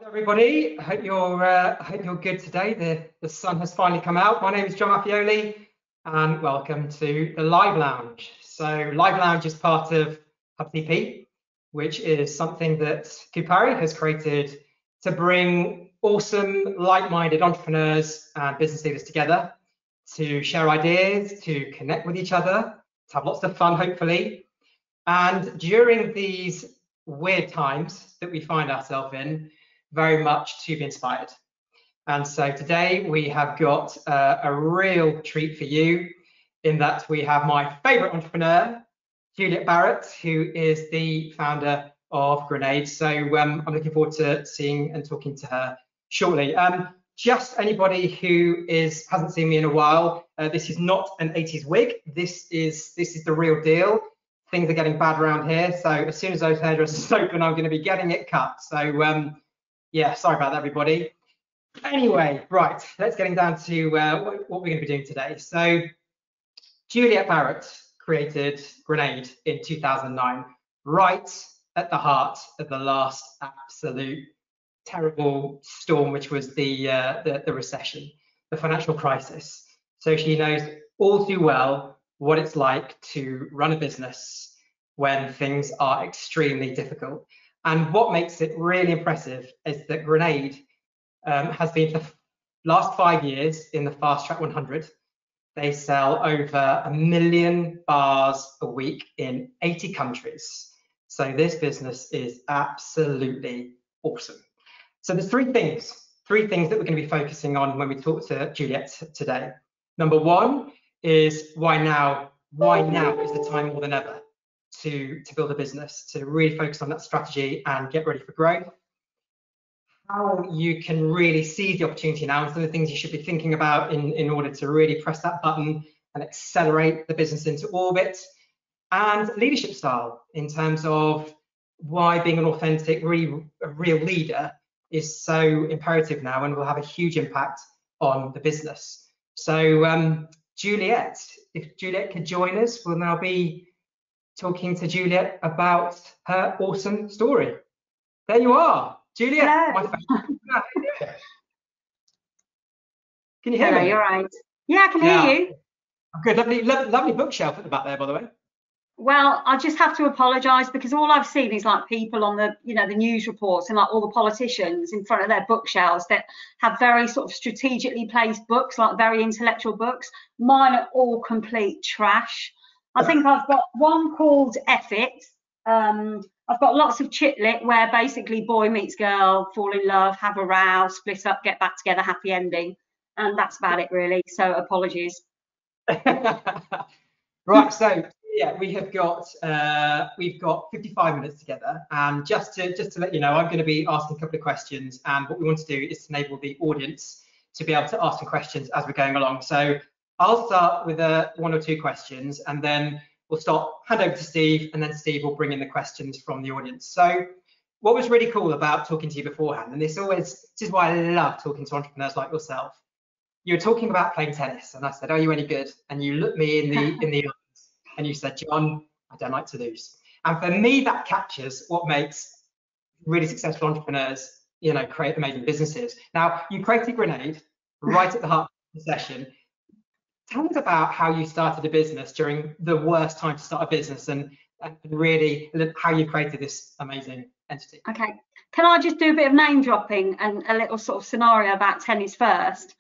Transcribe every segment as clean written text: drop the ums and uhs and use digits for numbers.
Everybody, I hope you're good today. The sun has finally come out. My name is John Maffioli, and welcome to the Live Lounge. So, Live Lounge is part of HUBCP, which is something that Coopari has created to bring awesome, like-minded entrepreneurs and business leaders together to share ideas, to connect with each other, to have lots of fun, hopefully. And during these weird times that we find ourselves in, very much to be inspired. And so today we have got a real treat for you in that we have my favorite entrepreneur, Juliet Barratt, who is the founder of Grenade. So I'm looking forward to seeing and talking to her shortly. Just anybody who hasn't seen me in a while, this is not an 80s wig. This is the real deal. Things are getting bad around here. So as soon as those hairdressers open, I'm going to be getting it cut. So yeah, sorry about that, everybody. Anyway, right, let's get down to what we're going to be doing today. So Juliet Barratt created Grenade in 2009, right at the heart of the last absolute terrible storm, which was the recession, the financial crisis. So she knows all too well what it's like to run a business when things are extremely difficult. And what makes it really impressive is that Grenade has been for the last 5 years in the Fast Track 100. They sell over 1 million bars a week in 80 countries. So this business is absolutely awesome. So there's three things that we're going to be focusing on when we talk to Juliet today. Number one is why now? Why now is the time more than ever to build a business, to really focus on that strategy and get ready for growth. How you can really seize the opportunity now, and some of the things you should be thinking about in order to really press that button and accelerate the business into orbit. And leadership style in terms of why being an authentic, really a real leader is so imperative now and will have a huge impact on the business. So Juliet, if Juliet could join us, we'll now be talking to Juliet about her awesome story. There you are, Juliet. My favorite. Can you hear me? You're right. Yeah, I can hear you. Good, lovely bookshelf at the back there, by the way. Well, I just have to apologise because all I've seen is like people on the, the news reports and like all the politicians in front of their bookshelves that have very sort of strategically placed books, like very intellectual books. Mine are all complete trash. I think I've got one called F It. I've got lots of chitlit where basically boy meets girl, fall in love, have a row, split up, get back together, happy ending. And that's about it really. So apologies. Right, so yeah, we've got 55 minutes together, and just to let you know, I'm going to be asking a couple of questions, and what we want to do is to enable the audience to be able to ask some questions as we're going along. So I'll start with one or two questions, and then we'll hand over to Steve, and then Steve will bring in the questions from the audience. So what was really cool about talking to you beforehand, and this is why I love talking to entrepreneurs like yourself. You were talking about playing tennis, and I said, "Are you any good?" And you looked me in the eyes, and you said, "John, I don't like to lose." And for me, that captures what makes really successful entrepreneurs, create amazing businesses. Now, you created Grenade right at the heart of the session. Tell us about how you started a business during the worst time to start a business, and really how you created this amazing entity. Okay, can I just do a bit of name dropping and a little sort of scenario about tennis first?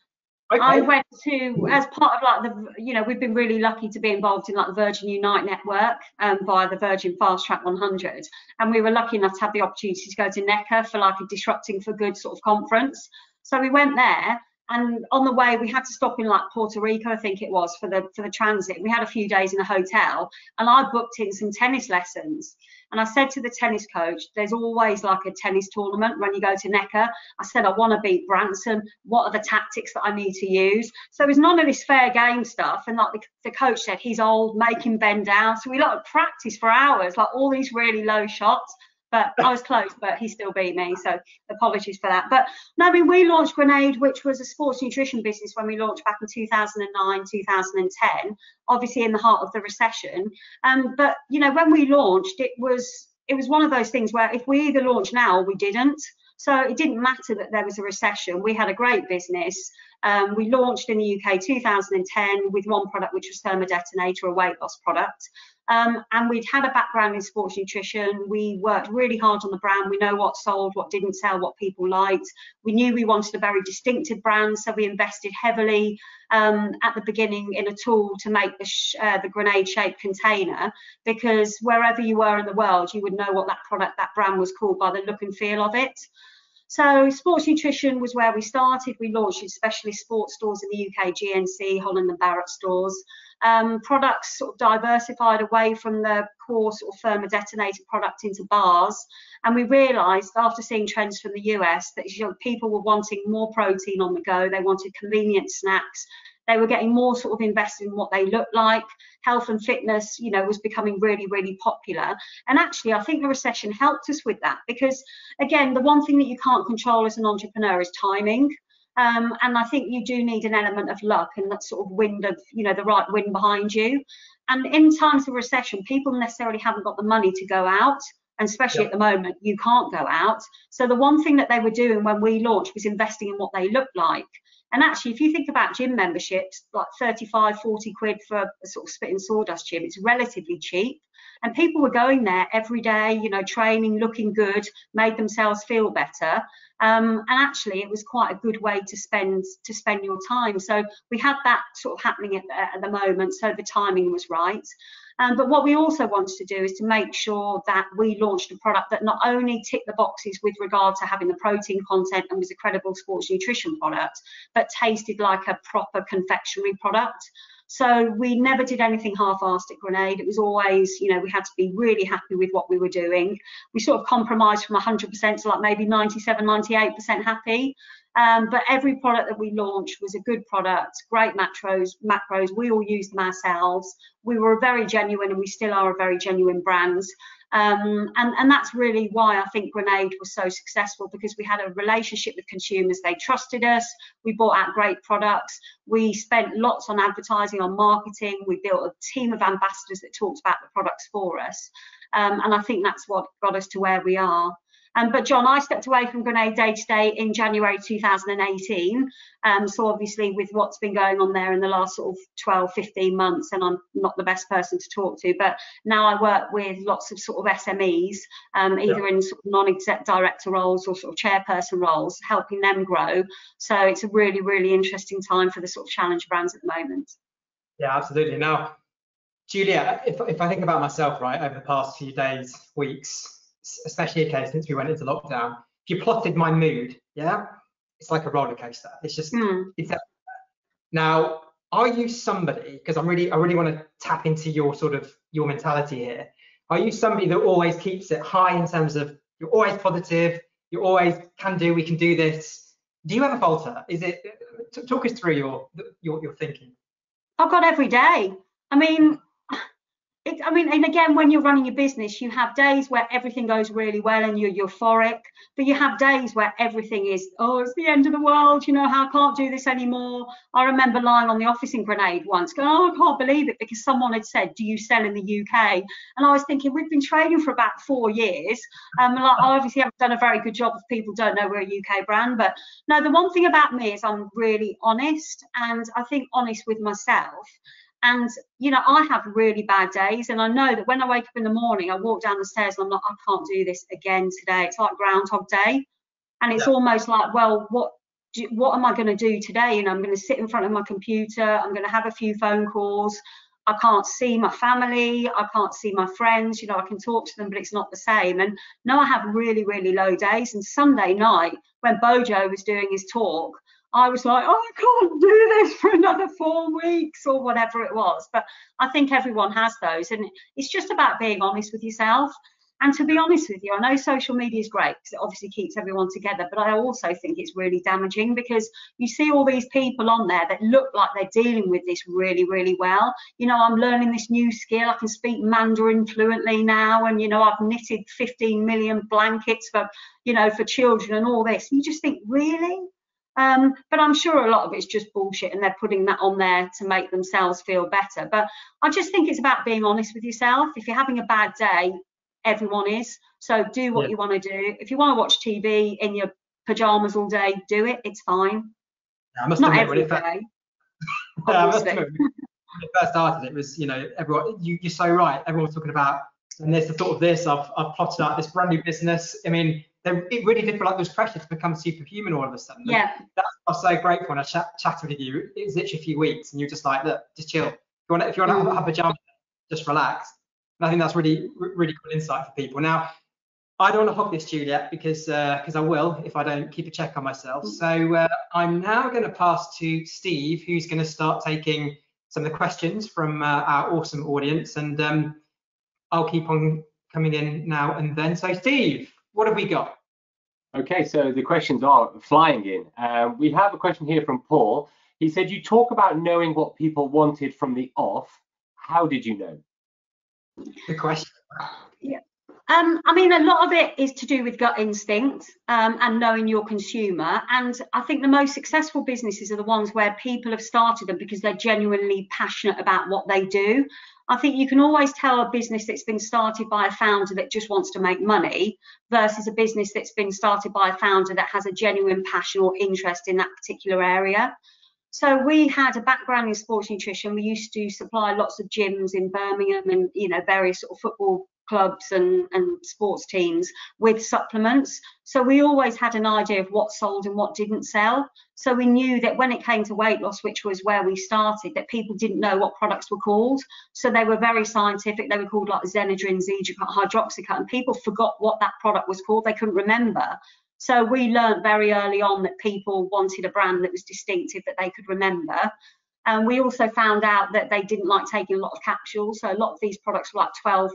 Okay. I went to, as part of like we've been really lucky to be involved in like the Virgin Unite network via the Virgin Fast Track 100, and we were lucky enough to have the opportunity to go to NECA for like a Disrupting for Good sort of conference. So we went there. And on the way, we had to stop in like Puerto Rico, I think it was, for the transit. We had a few days in a hotel, and I booked in some tennis lessons. And I said to the tennis coach, there's always like a tennis tournament when you go to NECA. I said, I want to beat Branson. What are the tactics that I need to use? So it was none of this fair game stuff. And like the coach said, he's old, make him bend down. So we like practiced for hours, like all these really low shots. But I was close, but he still beat me, so apologies for that. But no, I mean, we launched Grenade, which was a sports nutrition business when we launched back in 2009, 2010, obviously in the heart of the recession. But when we launched, it was one of those things where if we either launched now or we didn't. So it didn't matter that there was a recession. We had a great business. We launched in the UK 2010 with one product, which was thermodetonator, a weight loss product. And we'd had a background in sports nutrition. We worked really hard on the brand. We know what sold, what didn't sell, what people liked. We knew we wanted a very distinctive brand, so we invested heavily at the beginning in a tool to make the grenade-shaped container, because wherever you were in the world, you would know what that product, that brand was called by the look and feel of it. So sports nutrition was where we started. We launched in specialist sports stores in the UK, GNC, Holland and Barratt stores. Products sort of diversified away from the core sort of thermodetonated product into bars. And we realised after seeing trends from the US that people were wanting more protein on the go. They wanted convenient snacks. They were getting more sort of invested in what they looked like. Health and fitness, was becoming really, really popular. And actually, I think the recession helped us with that, because again, the one thing that you can't control as an entrepreneur is timing. And I think you do need an element of luck and that sort of wind of, the right wind behind you. And in times of recession, people necessarily haven't got the money to go out. And especially at the moment, you can't go out. So the one thing that they were doing when we launched was investing in what they looked like. And actually, if you think about gym memberships, like 35, 40 quid for a sort of spit and sawdust gym, it's relatively cheap. And people were going there every day, training, looking good, made themselves feel better. And actually, it was quite a good way to spend your time. So we had that sort of happening at the moment. So the timing was right. But what we also wanted to do is to make sure that we launched a product that not only ticked the boxes with regard to having the protein content and was a credible sports nutrition product, but tasted like a proper confectionery product. So we never did anything half-assed at Grenade. It was always, we had to be really happy with what we were doing. We sort of compromised from 100% to like maybe 97, 98% happy. But every product that we launched was a good product, great macros. We all used them ourselves. We were very genuine, and we still are a very genuine brand. And that's really why I think Grenade was so successful, because we had a relationship with consumers. They trusted us. We brought out great products. We spent lots on advertising, on marketing. We built a team of ambassadors that talked about the products for us. And I think that's what got us to where we are. But John, I stepped away from Grenade day to day in January 2018. So obviously with what's been going on there in the last sort of 12, 15 months, and I'm not the best person to talk to, but now I work with lots of sort of SMEs, either in sort of non-exec director roles or sort of chairperson roles, helping them grow. So it's a really, really interesting time for the sort of challenge brands at the moment. Yeah, absolutely. Now, Juliet, if I think about myself, right, over the past few days, weeks, especially since we went into lockdown, if you plotted my mood, it's like a roller coaster. It's just it's now, are you somebody, because I really want to tap into your mentality here, are you somebody that always keeps it high in terms of you're always positive, you're always we can do this? Do you ever falter? Is it, talk us through your thinking? I've got every day. And again, when you're running your business, you have days where everything goes really well and you're euphoric, but you have days where everything is, it's the end of the world, I can't do this anymore. I remember lying on the office in Grenade once going, I can't believe it, because someone had said, do you sell in the UK? And I was thinking, we've been trading for about 4 years. I obviously haven't done a very good job if people don't know we're a UK brand. But no, the one thing about me is I'm really honest, and I think honest with myself. And, I have really bad days, and I know that when I wake up in the morning, I walk down the stairs and I'm like, I can't do this again today. It's like Groundhog Day. And it's almost like, well, what am I going to do today? I'm going to sit in front of my computer. I'm going to have a few phone calls. I can't see my family. I can't see my friends. I can talk to them, but it's not the same. And no, I have really, really low days. And Sunday night, when Bojo was doing his talk, I was like, I can't do this for another 4 weeks or whatever it was. But I think everyone has those. And it's just about being honest with yourself. And to be honest with you, I know social media is great because it obviously keeps everyone together. But I also think it's really damaging, because you see all these people on there that look like they're dealing with this really, really well. I'm learning this new skill. I can speak Mandarin fluently now. And, I've knitted 15 million blankets for children and all this. You just think, really? But I'm sure a lot of it's just bullshit, and they're putting that on there to make themselves feel better. But I just think it's about being honest with yourself. If you're having a bad day, everyone is. So do what you want to do. If you want to watch TV in your pajamas all day, do it. It's fine. Yeah, I must Not admit, every day. I must admit, when it first started, it was, everyone, you're so right. Everyone was talking about, and there's the thought of this. I've plotted out this brand new business. I mean, it really did feel like there was pressure to become superhuman all of a sudden. Yeah. That's why I was so grateful when I chatted with you. It was literally a few weeks, and you're just like, look, just chill. If you want to have a jump, just relax. And I think that's really cool insight for people. Now, I don't want to hog this, Juliet, because I will if I don't keep a check on myself. So I'm now going to pass to Steve, who's going to start taking some of the questions from our awesome audience, and I'll keep on coming in now and then. So Steve, what have we got? Okay, so the questions are flying in. We have a question here from Paul. He said, you talk about knowing what people wanted from the off. How did you know? Good question. Yeah. I mean, a lot of it is to do with gut instinct and knowing your consumer. And I think the most successful businesses are the ones where people have started them because they're genuinely passionate about what they do. I think you can always tell a business that's been started by a founder that just wants to make money versus a business that's been started by a founder that has a genuine passion or interest in that particular area. So we had a background in sports nutrition. We used to supply lots of gyms in Birmingham and, various sort of football clubs and sports teams with supplements. So we always had an idea of what sold and what didn't sell. So we knew that when it came to weight loss, which was where we started, that people didn't know what products were called. So they were very scientific. They were called like Xenadrin, Hydroxycut, and people forgot what that product was called. They couldn't remember. So we learned very early on that people wanted a brand that was distinctive, that they could remember. And we also found out that they didn't like taking a lot of capsules. So a lot of these products were like 12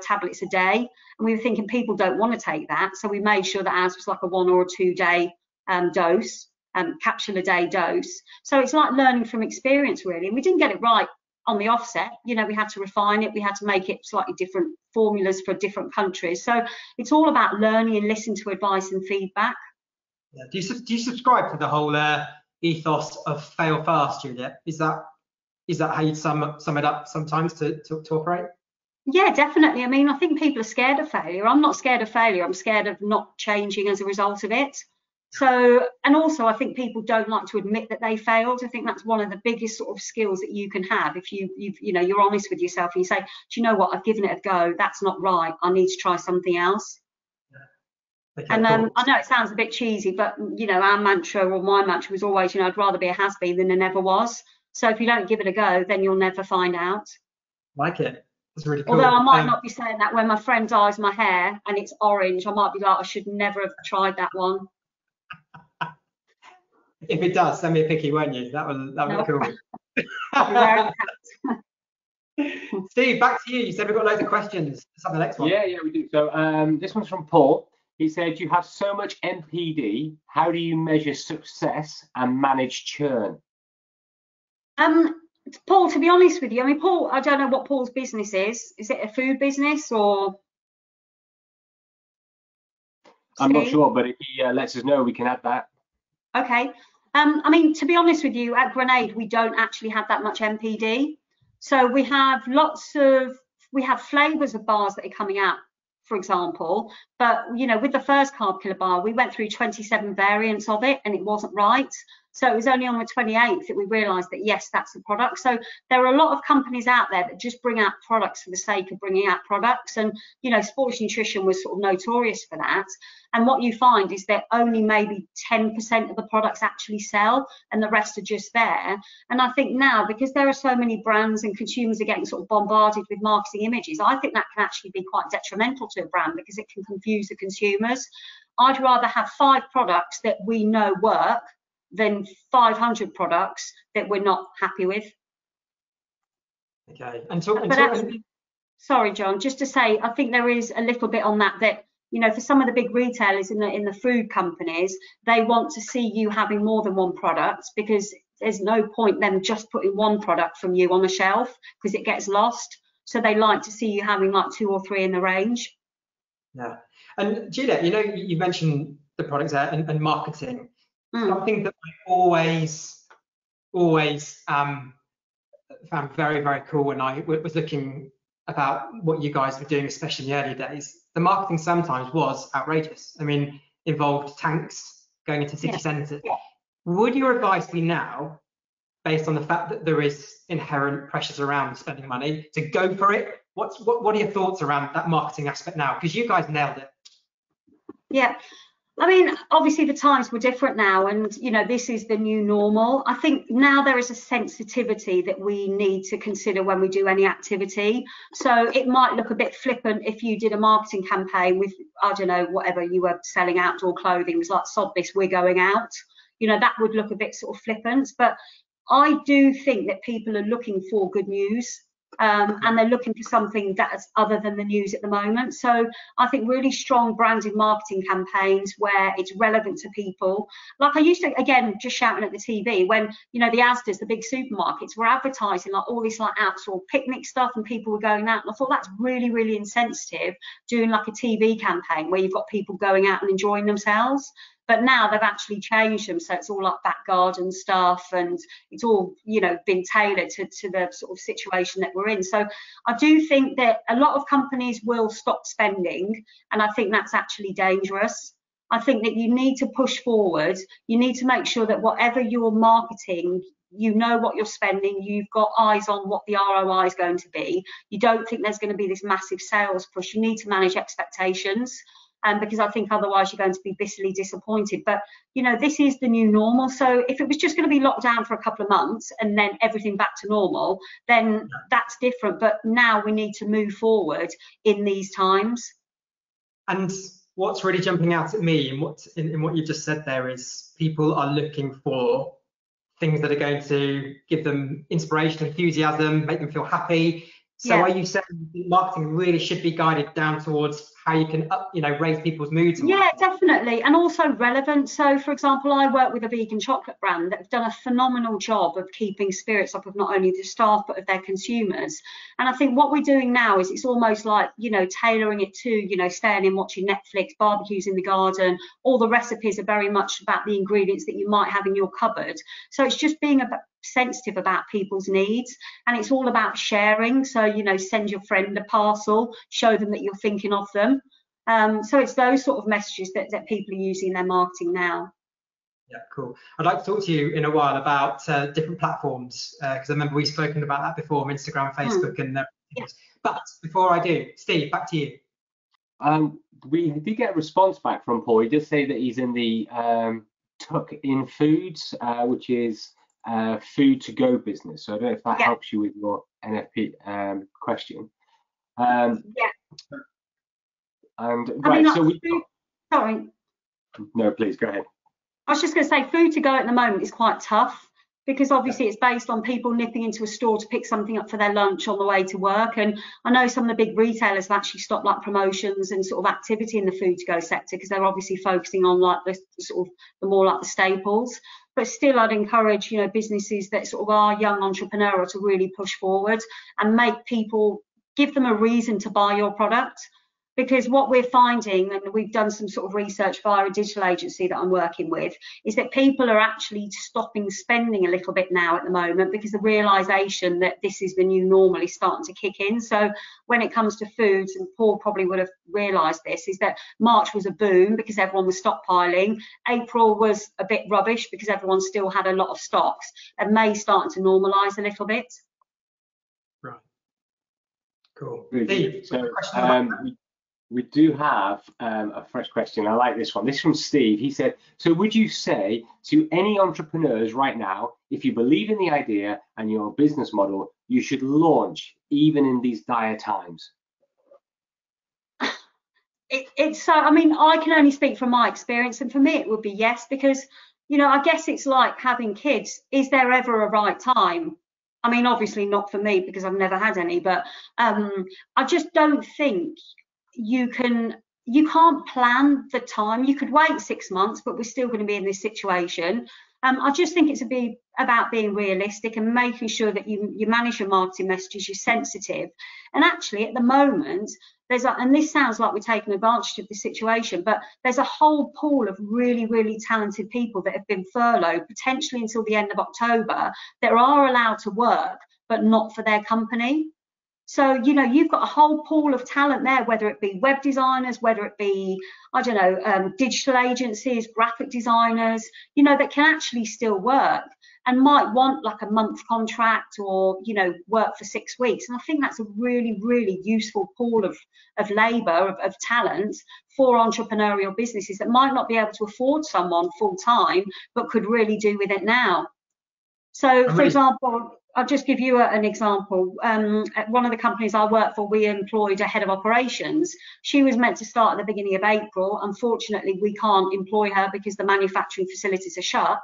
tablets a day. And we were thinking people don't want to take that. So we made sure that ours was like a 1 or 2 day dose, capsule a day dose. So it's like learning from experience, really. And we didn't get it right on the offset. We had to refine it. We had to make it slightly different formulas for different countries. So it's all about learning and listening to advice and feedback. Yeah. Do you subscribe to the whole ethos of fail fast, Juliet? Is that how you'd sum it up sometimes to operate? Yeah, definitely. I mean, I think people are scared of failure. I'm not scared of failure. I'm scared of not changing as a result of it. So, and also I think people don't like to admit that they failed. I think that's one of the biggest sort of skills that you can have if you're honest with yourself and you say, do you know what, I've given it a go, that's not right, I need to try something else. Yeah. Okay, and cool. I know it sounds a bit cheesy, but our mantra, or my mantra, was always, I'd rather be a has-been than a never was. So if you don't give it a go, then you'll never find out. Like it. That's really cool. Although I might not be saying that when my friend dyes my hair and it's orange, I might be like, I should never have tried that one. If it does, send me a picky, won't you? That would be cool. Steve, back to you. You said we've got loads of questions. Let's have the next one. Yeah, we do. So this one's from Paul. He said, you have so much NPD. How do you measure success and manage churn? Paul, to be honest with you, I mean, Paul, I don't know what Paul's business is. Is it a food business or? I'm not sure, but if he lets us know, we can add that. Okay. I mean, to be honest with you, at Grenade, we don't actually have that much NPD. So we have flavors of bars that are coming out, for example. But, with the first Carb Killer bar, we went through 27 variants of it and it wasn't right. So it was only on the 28th that we realised that, yes, that's the product. So there are a lot of companies out there that just bring out products for the sake of bringing out products. And, sports nutrition was sort of notorious for that. And what you find is that only maybe 10% of the products actually sell and the rest are just there. And I think now, because there are so many brands and consumers are getting sort of bombarded with marketing images, I think that can actually be quite detrimental to a brand because it can confuse the consumers. I'd rather have 5 products that we know work than 500 products that we're not happy with. Okay. Sorry, John, just to say, I think there is a little bit on that, for some of the big retailers in the food companies, they want to see you having more than one product because there's no point them just putting one product from you on the shelf because it gets lost. So they like to see you having like 2 or 3 in the range. Yeah. And Juliet, you mentioned the products there and marketing. Something that I always found very, very cool when I was looking about what you guys were doing, especially in the early days, the marketing sometimes was outrageous. I mean, involved tanks going into city centres. Would your advice be now, based on the fact that there is inherent pressures around spending money, to go for it? What are your thoughts around that marketing aspect now? Because you guys nailed it. Yeah. I mean, obviously the times were different now, and this is the new normal. I think now there is a sensitivity that we need to consider when we do any activity. So it might look a bit flippant if you did a marketing campaign with, I don't know, whatever you were selling, outdoor clothing, it was like, sod this, we're going out. That would look a bit sort of flippant. But I do think that people are looking for good news. And they're looking for something that's other than the news at the moment. So I think really strong branded marketing campaigns where it's relevant to people. Like I used to, again, just shouting at the TV when, the Asda's, the big supermarkets, were advertising like all this like outdoor picnic stuff and people were going out. And I thought that's really, really insensitive, doing like a TV campaign where you've got people going out and enjoying themselves. But now they've actually changed them, so it's all like back garden stuff, and it's all been tailored to the sort of situation that we're in. So I do think that a lot of companies will stop spending, and I think that's actually dangerous. I think that you need to push forward. You need to make sure that whatever you're marketing, you know what you're spending, you've got eyes on what the ROI is going to be. You don't think there's going to be this massive sales push. You need to manage expectations. Because I think otherwise you're going to be bitterly disappointed. But, this is the new normal. So if it was just going to be locked down for a couple of months and then everything back to normal, then that's different. But now we need to move forward in these times. And what's really jumping out at me in what you just said there is people are looking for things that are going to give them inspiration, enthusiasm, make them feel happy. So are you saying marketing really should be guided down towards how you can raise people's moods? Yeah, definitely. And also relevant. So for example, I work with a vegan chocolate brand that have done a phenomenal job of keeping spirits up of not only the staff but of their consumers. And I think what we're doing now is it's almost like tailoring it to staying in, watching Netflix, barbecues in the garden. All the recipes are very much about the ingredients that you might have in your cupboard. So it's just being sensitive about people's needs, and it's all about sharing. So send your friend a parcel, show them that you're thinking of them. So it's those sort of messages that people are using in their marketing now. Yeah, cool. I'd like to talk to you in a while about different platforms, because I remember we've spoken about that before, Instagram, Facebook, and But before I do, Steve, back to you. We did get a response back from Paul. He did say that he's in the Tuck in Foods, which is food to go business. So I don't know if that helps you with your NFP question. And right, so sorry. No, please go ahead. I was just going to say, food to go at the moment is quite tough because obviously it's based on people nipping into a store to pick something up for their lunch on the way to work. And I know some of the big retailers have actually stopped like promotions and sort of activity in the food to go sector because they're obviously focusing on like the sort of the more like the staples. But still, I'd encourage businesses that sort of are young entrepreneurial to really push forward and make people, give them a reason to buy your product. Because what we're finding, and we've done some sort of research via a digital agency that I'm working with, is that people are actually stopping spending a little bit now at the moment because the realisation that this is the new normal is starting to kick in. So when it comes to foods, and Paul probably would have realised this, is that March was a boom because everyone was stockpiling. April was a bit rubbish because everyone still had a lot of stocks, and May starting to normalise a little bit. Right. Cool. Steve, so, we do have a fresh question. I like this one. This is from Steve. He said, so would you say to any entrepreneurs right now, if you believe in the idea and your business model, you should launch even in these dire times? It's so, I mean, I can only speak from my experience, and for me it would be yes, because, I guess it's like having kids. Is there ever a right time? I mean, obviously not for me because I've never had any, but I just don't think you can't plan the time. You could wait 6 months, but we're still going to be in this situation. I just think it's about being realistic and making sure that you manage your marketing messages, you're sensitive. And actually at the moment, and this sounds like we're taking advantage of the situation, but there's a whole pool of really, really talented people that have been furloughed potentially until the end of October that are allowed to work, but not for their company. So, you know, you've got a whole pool of talent there, whether it be web designers, whether it be, I don't know, digital agencies, graphic designers, you know, that can actually still work and might want like a month contract or, you know, work for 6 weeks. And I think that's a really, really useful pool of labour, of talent for entrepreneurial businesses that might not be able to afford someone full time, but could really do with it now. So, for example, I'll just give you an example. At one of the companies I work for, we employed a head of operations. She was meant to start at the beginning of April. Unfortunately, we can't employ her because the manufacturing facilities are shut.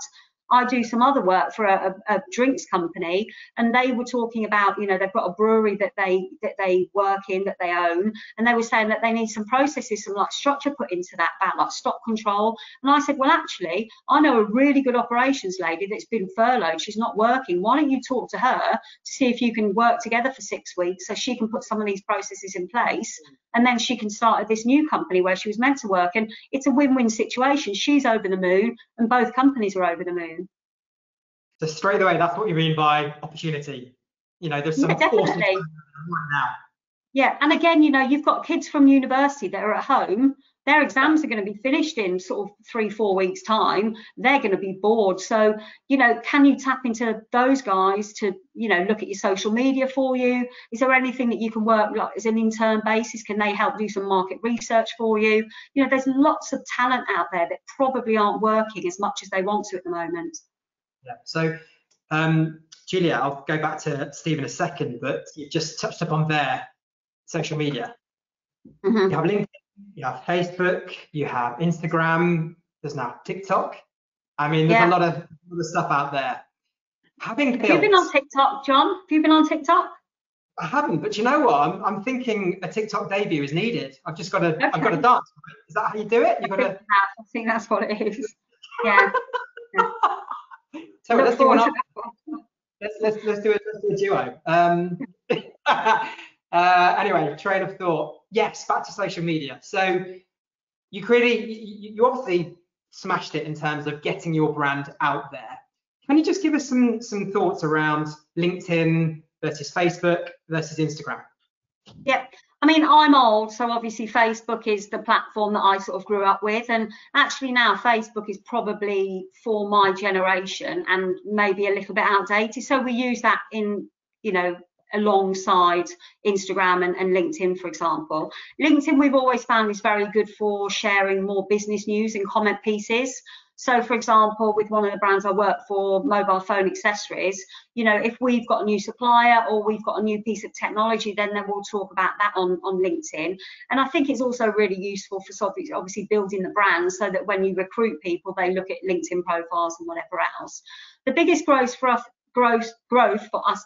I do some other work for a drinks company, and they were talking about, you know, they've got a brewery that they work in, that they own, and they were saying that they need some processes, some like structure put into that about like stock control. And I said, well, actually, I know a really good operations lady that's been furloughed. She's not working. Why don't you talk to her to see if you can work together for 6 weeks so she can put some of these processes in place, and then she can start at this new company where she was meant to work. And it's a win-win situation. She's over the moon and both companies are over the moon. So straight away, that's what you mean by opportunity. You know, there's some definitely. awesome right now. Yeah, and again, you know, you've got kids from university that are at home. Their exams are going to be finished in sort of 3-4 weeks time. They're going to be bored. So, you know, can you tap into those guys to, you know, look at your social media for you? Is there anything that you can work like as an intern basis? Can they help do some market research for you? You know, there's lots of talent out there that probably aren't working as much as they want to at the moment. Yeah. So, Juliet, I'll go back to Steve in a second, but you just touched upon their social media. You have LinkedIn, you have Facebook, you have Instagram, there's now TikTok. I mean, there's a lot of stuff out there. Have you been on TikTok, John? Have you been on TikTok? I haven't, but you know what? I'm thinking a TikTok debut is needed. I've just got to, I've got to dance. Is that how you do it? You've got to. I think that's what it is. Yeah. So let's do one. Let's do a duo. Anyway, train of thought. Yes, back to social media. So you obviously smashed it in terms of getting your brand out there. Can you just give us some thoughts around LinkedIn versus Facebook versus Instagram? Yep. I mean, I'm old, so obviously Facebook is the platform that I sort of grew up with. And actually now Facebook is probably for my generation and maybe a little bit outdated. So we use that in, you know, alongside Instagram and LinkedIn, for example. LinkedIn, we've always found is very good for sharing more business news and comment pieces. So, for example, with one of the brands I work for, mobile phone accessories, you know, if we've got a new supplier or we've got a new piece of technology, then we'll talk about that on LinkedIn. And I think it's also really useful for obviously building the brand so that when you recruit people, they look at LinkedIn profiles and whatever else. The biggest growth for us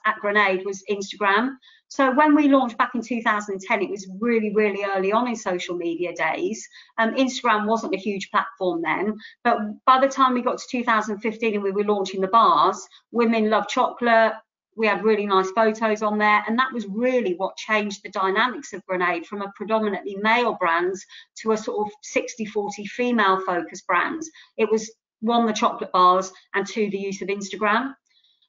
at Grenade was Instagram. So when we launched back in 2010, it was really, really early on in social media days. Instagram wasn't a huge platform then, but by the time we got to 2015 and we were launching the bars, Women Love Chocolate, we had really nice photos on there, and that was really what changed the dynamics of Grenade from a predominantly male brand to a sort of 60-40 female focused brand. It was 1, the chocolate bars, and 2, the use of Instagram.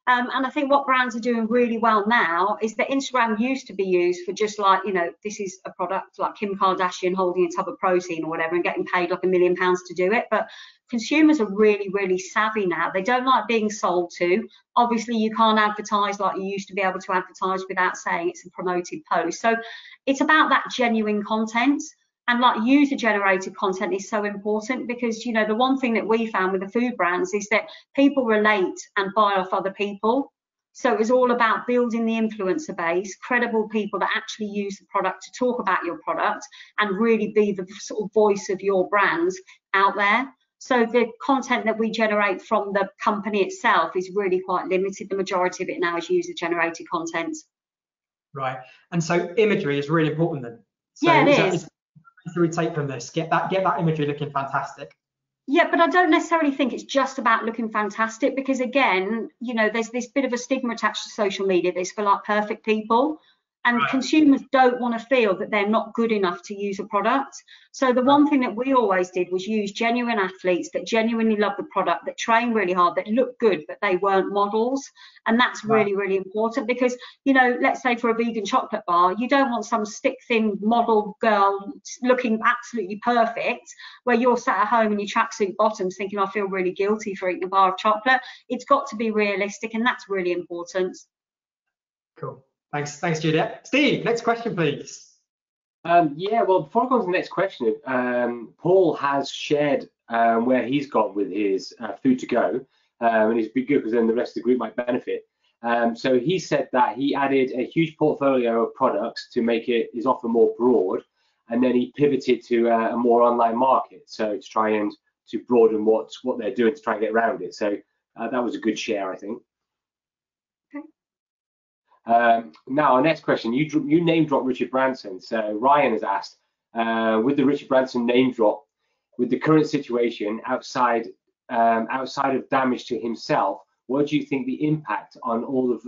And I think what brands are doing really well now is that Instagram used to be used for just like, you know, this is a product like Kim Kardashian holding a tub of protein or whatever and getting paid like £1 million to do it. But consumers are really, really savvy now. They don't like being sold to. Obviously, you can't advertise like you used to be able to advertise without saying it's a promoted post. So it's about that genuine content. And like user generated content is so important because, you know, the one thing that we found with the food brands is that people relate and buy off other people. So it was all about building the influencer base, credible people that actually use the product to talk about your product and really be the sort of voice of your brands out there. So the content that we generate from the company itself is really quite limited. The majority of it now is user generated content. Right. And so imagery is really important then. So yeah, it is. So we take from this, get that imagery looking fantastic. Yeah, but I don't necessarily think it's just about looking fantastic because again, you know, there's this bit of a stigma attached to social media that's for like perfect people. And consumers don't want to feel that they're not good enough to use a product. So the one thing that we always did was use genuine athletes that genuinely love the product, that train really hard, that look good, but they weren't models. And that's really, really important because, you know, let's say for a vegan chocolate bar, you don't want some stick thin model girl looking absolutely perfect where you're sat at home in your tracksuit bottoms thinking, I feel really guilty for eating a bar of chocolate. It's got to be realistic, and that's really important. Cool. Thanks, Juliet. Steve, next question, please. Yeah, well, before I go on to the next question, Paul has shared where he's gone with his food to go, and it's been good because then the rest of the group might benefit. So he said that he added a huge portfolio of products to make his offer more broad, and then he pivoted to a more online market, so to try and to broaden what they're doing to try and get around it. So that was a good share, I think. Now, our next question, you name drop Richard Branson. So Ryan has asked, with the Richard Branson name drop, with the current situation outside of damage to himself, what do you think the impact on all of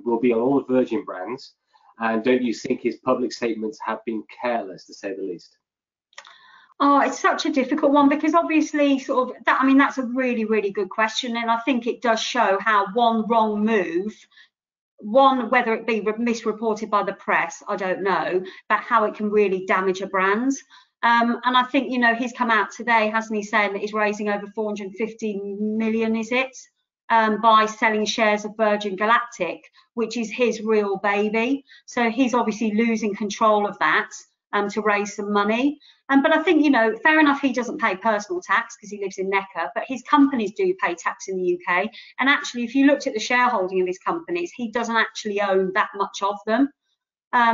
will be on all the Virgin brands? And don't you think his public statements have been careless, to say the least? Oh, it's such a difficult one because obviously sort of that, I mean, that's a really, really good question. And I think it does show how one wrong move, whether it be misreported by the press, I don't know, but how it can really damage a brand. And I think, you know, he's come out today, hasn't he, saying that he's raising over 450 million, is it, by selling shares of Virgin Galactic, which is his real baby. So he's obviously losing control of that to raise some money. But I think, you know, fair enough, he doesn't pay personal tax because he lives in Necker, but his companies do pay tax in the UK. And actually, if you looked at the shareholding of his companies, he doesn't actually own that much of them.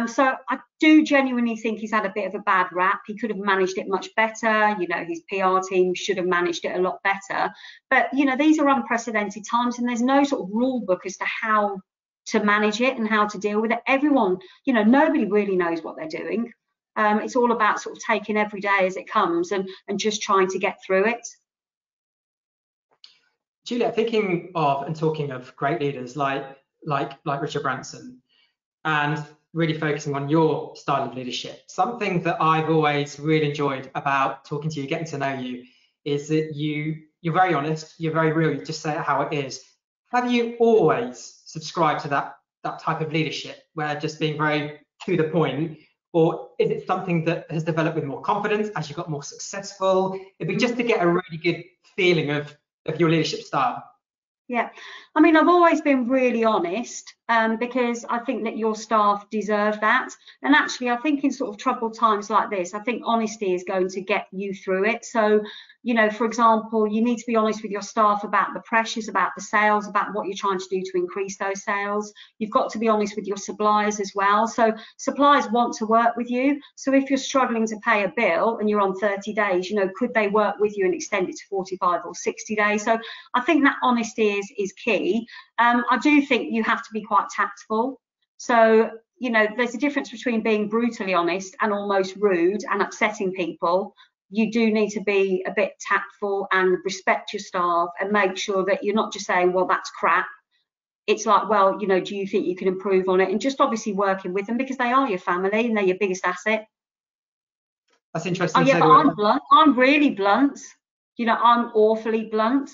So I do genuinely think he's had a bit of a bad rap. He could have managed it much better. You know, his PR team should have managed it a lot better. But, you know, these are unprecedented times and there's no sort of rule book as to how to manage it and how to deal with it. Everyone, you know, nobody really knows what they're doing. It's all about sort of taking every day as it comes and just trying to get through it. Juliet, thinking of and talking of great leaders like Richard Branson, and really focusing on your style of leadership, something that I've always really enjoyed about talking to you, getting to know you, is that you're very honest, you're very real, you just say it how it is. Have you always subscribed to that type of leadership, where just being very to the point? Or is it something that has developed with more confidence as you got more successful? It'd be just to get a really good feeling of your leadership style. Yeah, I mean, I've always been really honest because I think that your staff deserve that. And actually, I think in sort of troubled times like this, I think honesty is going to get you through it. So, you know, for example, you need to be honest with your staff about the pressures, about the sales, about what you're trying to do to increase those sales. You've got to be honest with your suppliers as well. So suppliers want to work with you. So if you're struggling to pay a bill and you're on 30 days, you know, could they work with you and extend it to 45 or 60 days? So I think that honesty is key. I do think you have to be quite tactful. So, you know, there's a difference between being brutally honest and almost rude and upsetting people. You do need to be a bit tactful and respect your staff and make sure that you're not just saying, well, that's crap. It's like, well, you know, do you think you can improve on it? And just obviously working with them because they are your family and they're your biggest asset. That's interesting. Oh, yeah, but I'm blunt. I'm really blunt. You know, I'm awfully blunt.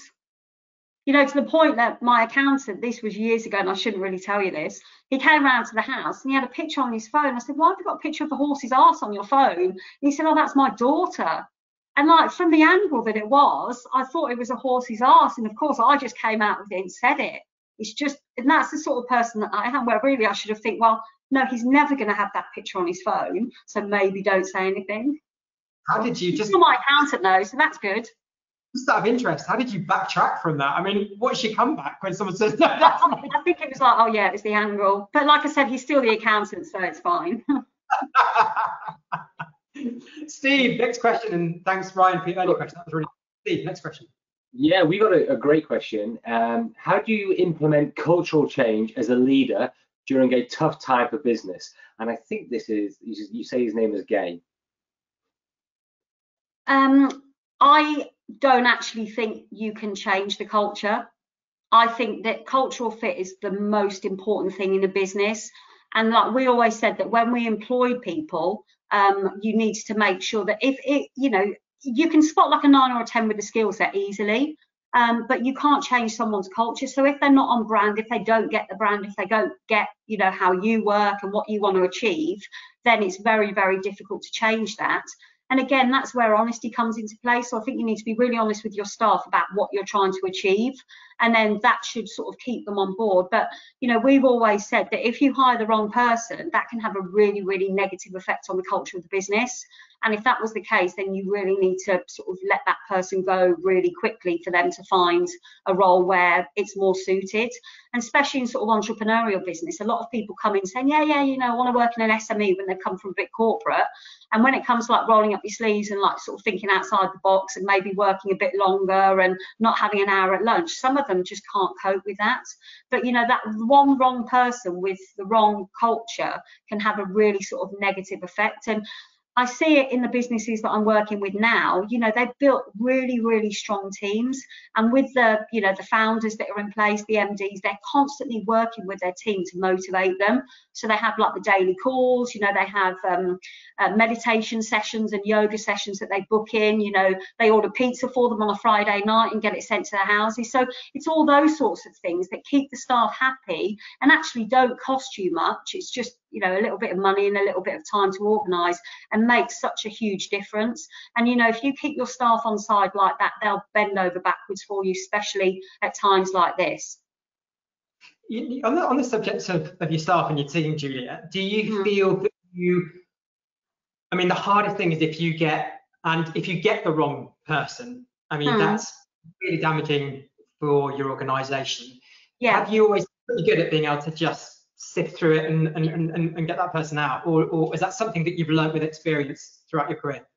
You know, to the point that my accountant, this was years ago, and I shouldn't really tell you this, he came round to the house and he had a picture on his phone. I said, why have you got a picture of the horse's arse on your phone? And he said, oh, that's my daughter. And like, from the angle that it was, I thought it was a horse's arse. And of course, I just came out with it and said it. It's just, and that's the sort of person that I am, where really I should have think, well, no, he's never going to have that picture on his phone. So maybe don't say anything. How did you just... My accountant knows, so that's good. Just out of interest, how did you backtrack from that? I mean, what's your comeback when someone says no? I think it was like, oh yeah, it was the angle. But like I said, he's still the accountant, so it's fine. Steve, next question, and thanks Ryan for your earlier question. That was really Steve, next question. Yeah, we got a great question. How do you implement cultural change as a leader during a tough time for business? And I think this is, you say his name is Gay. I don't actually think you can change the culture. I think that cultural fit is the most important thing in a business. And like we always said that when we employ people, you need to make sure that if it, you know, you can spot like a 9 or a 10 with the skill set easily, but you can't change someone's culture. So if they're not on brand, if they don't get the brand, if they don't get, you know, how you work and what you want to achieve, then it's very, very difficult to change that. And again, that's where honesty comes into play. So I think you need to be really honest with your staff about what you're trying to achieve, and then that should sort of keep them on board. But, you know, we've always said that if you hire the wrong person, that can have a really, really negative effect on the culture of the business. And if that was the case, then you really need to sort of let that person go really quickly for them to find a role where it's more suited. And especially in sort of entrepreneurial business, a lot of people come in saying, yeah, you know, I want to work in an SME when they've come from a big corporate. And when it comes to like rolling up your sleeves and like sort of thinking outside the box and maybe working a bit longer and not having an hour at lunch, some of them just can't cope with that. But, you know, that one wrong person with the wrong culture can have a really sort of negative effect. And I see it in the businesses that I'm working with now. You know, they've built really, really strong teams, and with the, you know, the founders that are in place, the MDs, they're constantly working with their team to motivate them. So they have like the daily calls, you know, they have meditation sessions and yoga sessions that they book in. You know, they order pizza for them on a Friday night and get it sent to their houses. So it's all those sorts of things that keep the staff happy and actually don't cost you much. It's just, you know, a little bit of money and a little bit of time to organise, and makes such a huge difference. And, you know, if you keep your staff on side like that, they'll bend over backwards for you, especially at times like this. On the subject of your staff and your team, Juliet, do you feel that I mean, the hardest thing is if you get the wrong person. I mean, that's really damaging for your organisation. Yeah. Have you always been pretty good at being able to just sift through it and get that person out, or is that something that you've learned with experience throughout your career?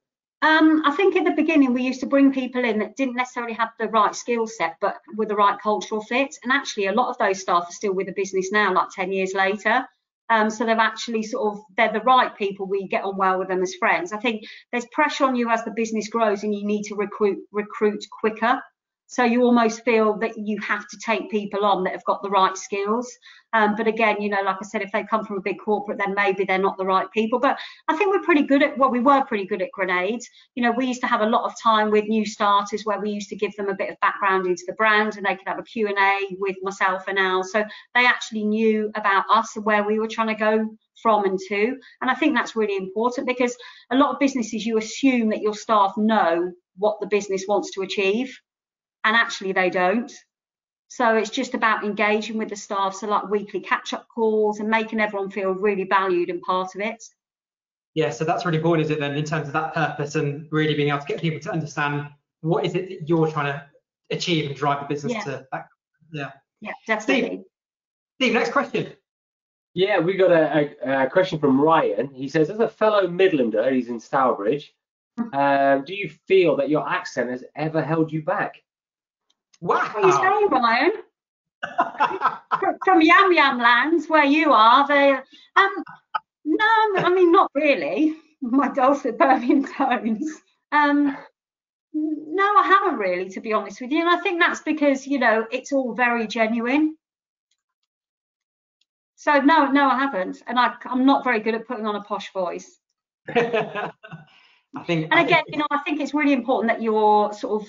I think at the beginning we used to bring people in that didn't necessarily have the right skill set, but with the right cultural fit. And actually, a lot of those staff are still with the business now, like 10 years later. So they've actually they're the right people. We get on well with them as friends. I think there's pressure on you as the business grows, and you need to recruit quicker. So you almost feel that you have to take people on that have got the right skills. But again, you know, like I said, if they come from a big corporate, then maybe they're not the right people. But I think we were pretty good at Grenades. You know, we used to have a lot of time with new starters where we used to give them a bit of background into the brand, and they could have a Q&A with myself and Al. So they actually knew about us and where we were trying to go from and to. And I think that's really important, because a lot of businesses, you assume that your staff know what the business wants to achieve, and actually they don't. So it's just about engaging with the staff, so like weekly catch-up calls and making everyone feel really valued and part of it. Yeah, so that's really important, is it then, in terms of that purpose and really being able to get people to understand what is it that you're trying to achieve and drive the business to back. Yeah, definitely. Steve, next question. Yeah, we got a question from Ryan. He says, as a fellow Midlander, he's in Stourbridge, do you feel that your accent has ever held you back? Wow. What are you saying, Ryan? From Yam Yam lands, where you are, they no, I mean, not really. My dulcet Birmingham tones. No, I haven't really, to be honest with you. And I think that's because, you know, it's all very genuine. So no, I haven't. And I'm not very good at putting on a posh voice. I think it's really important that you're sort of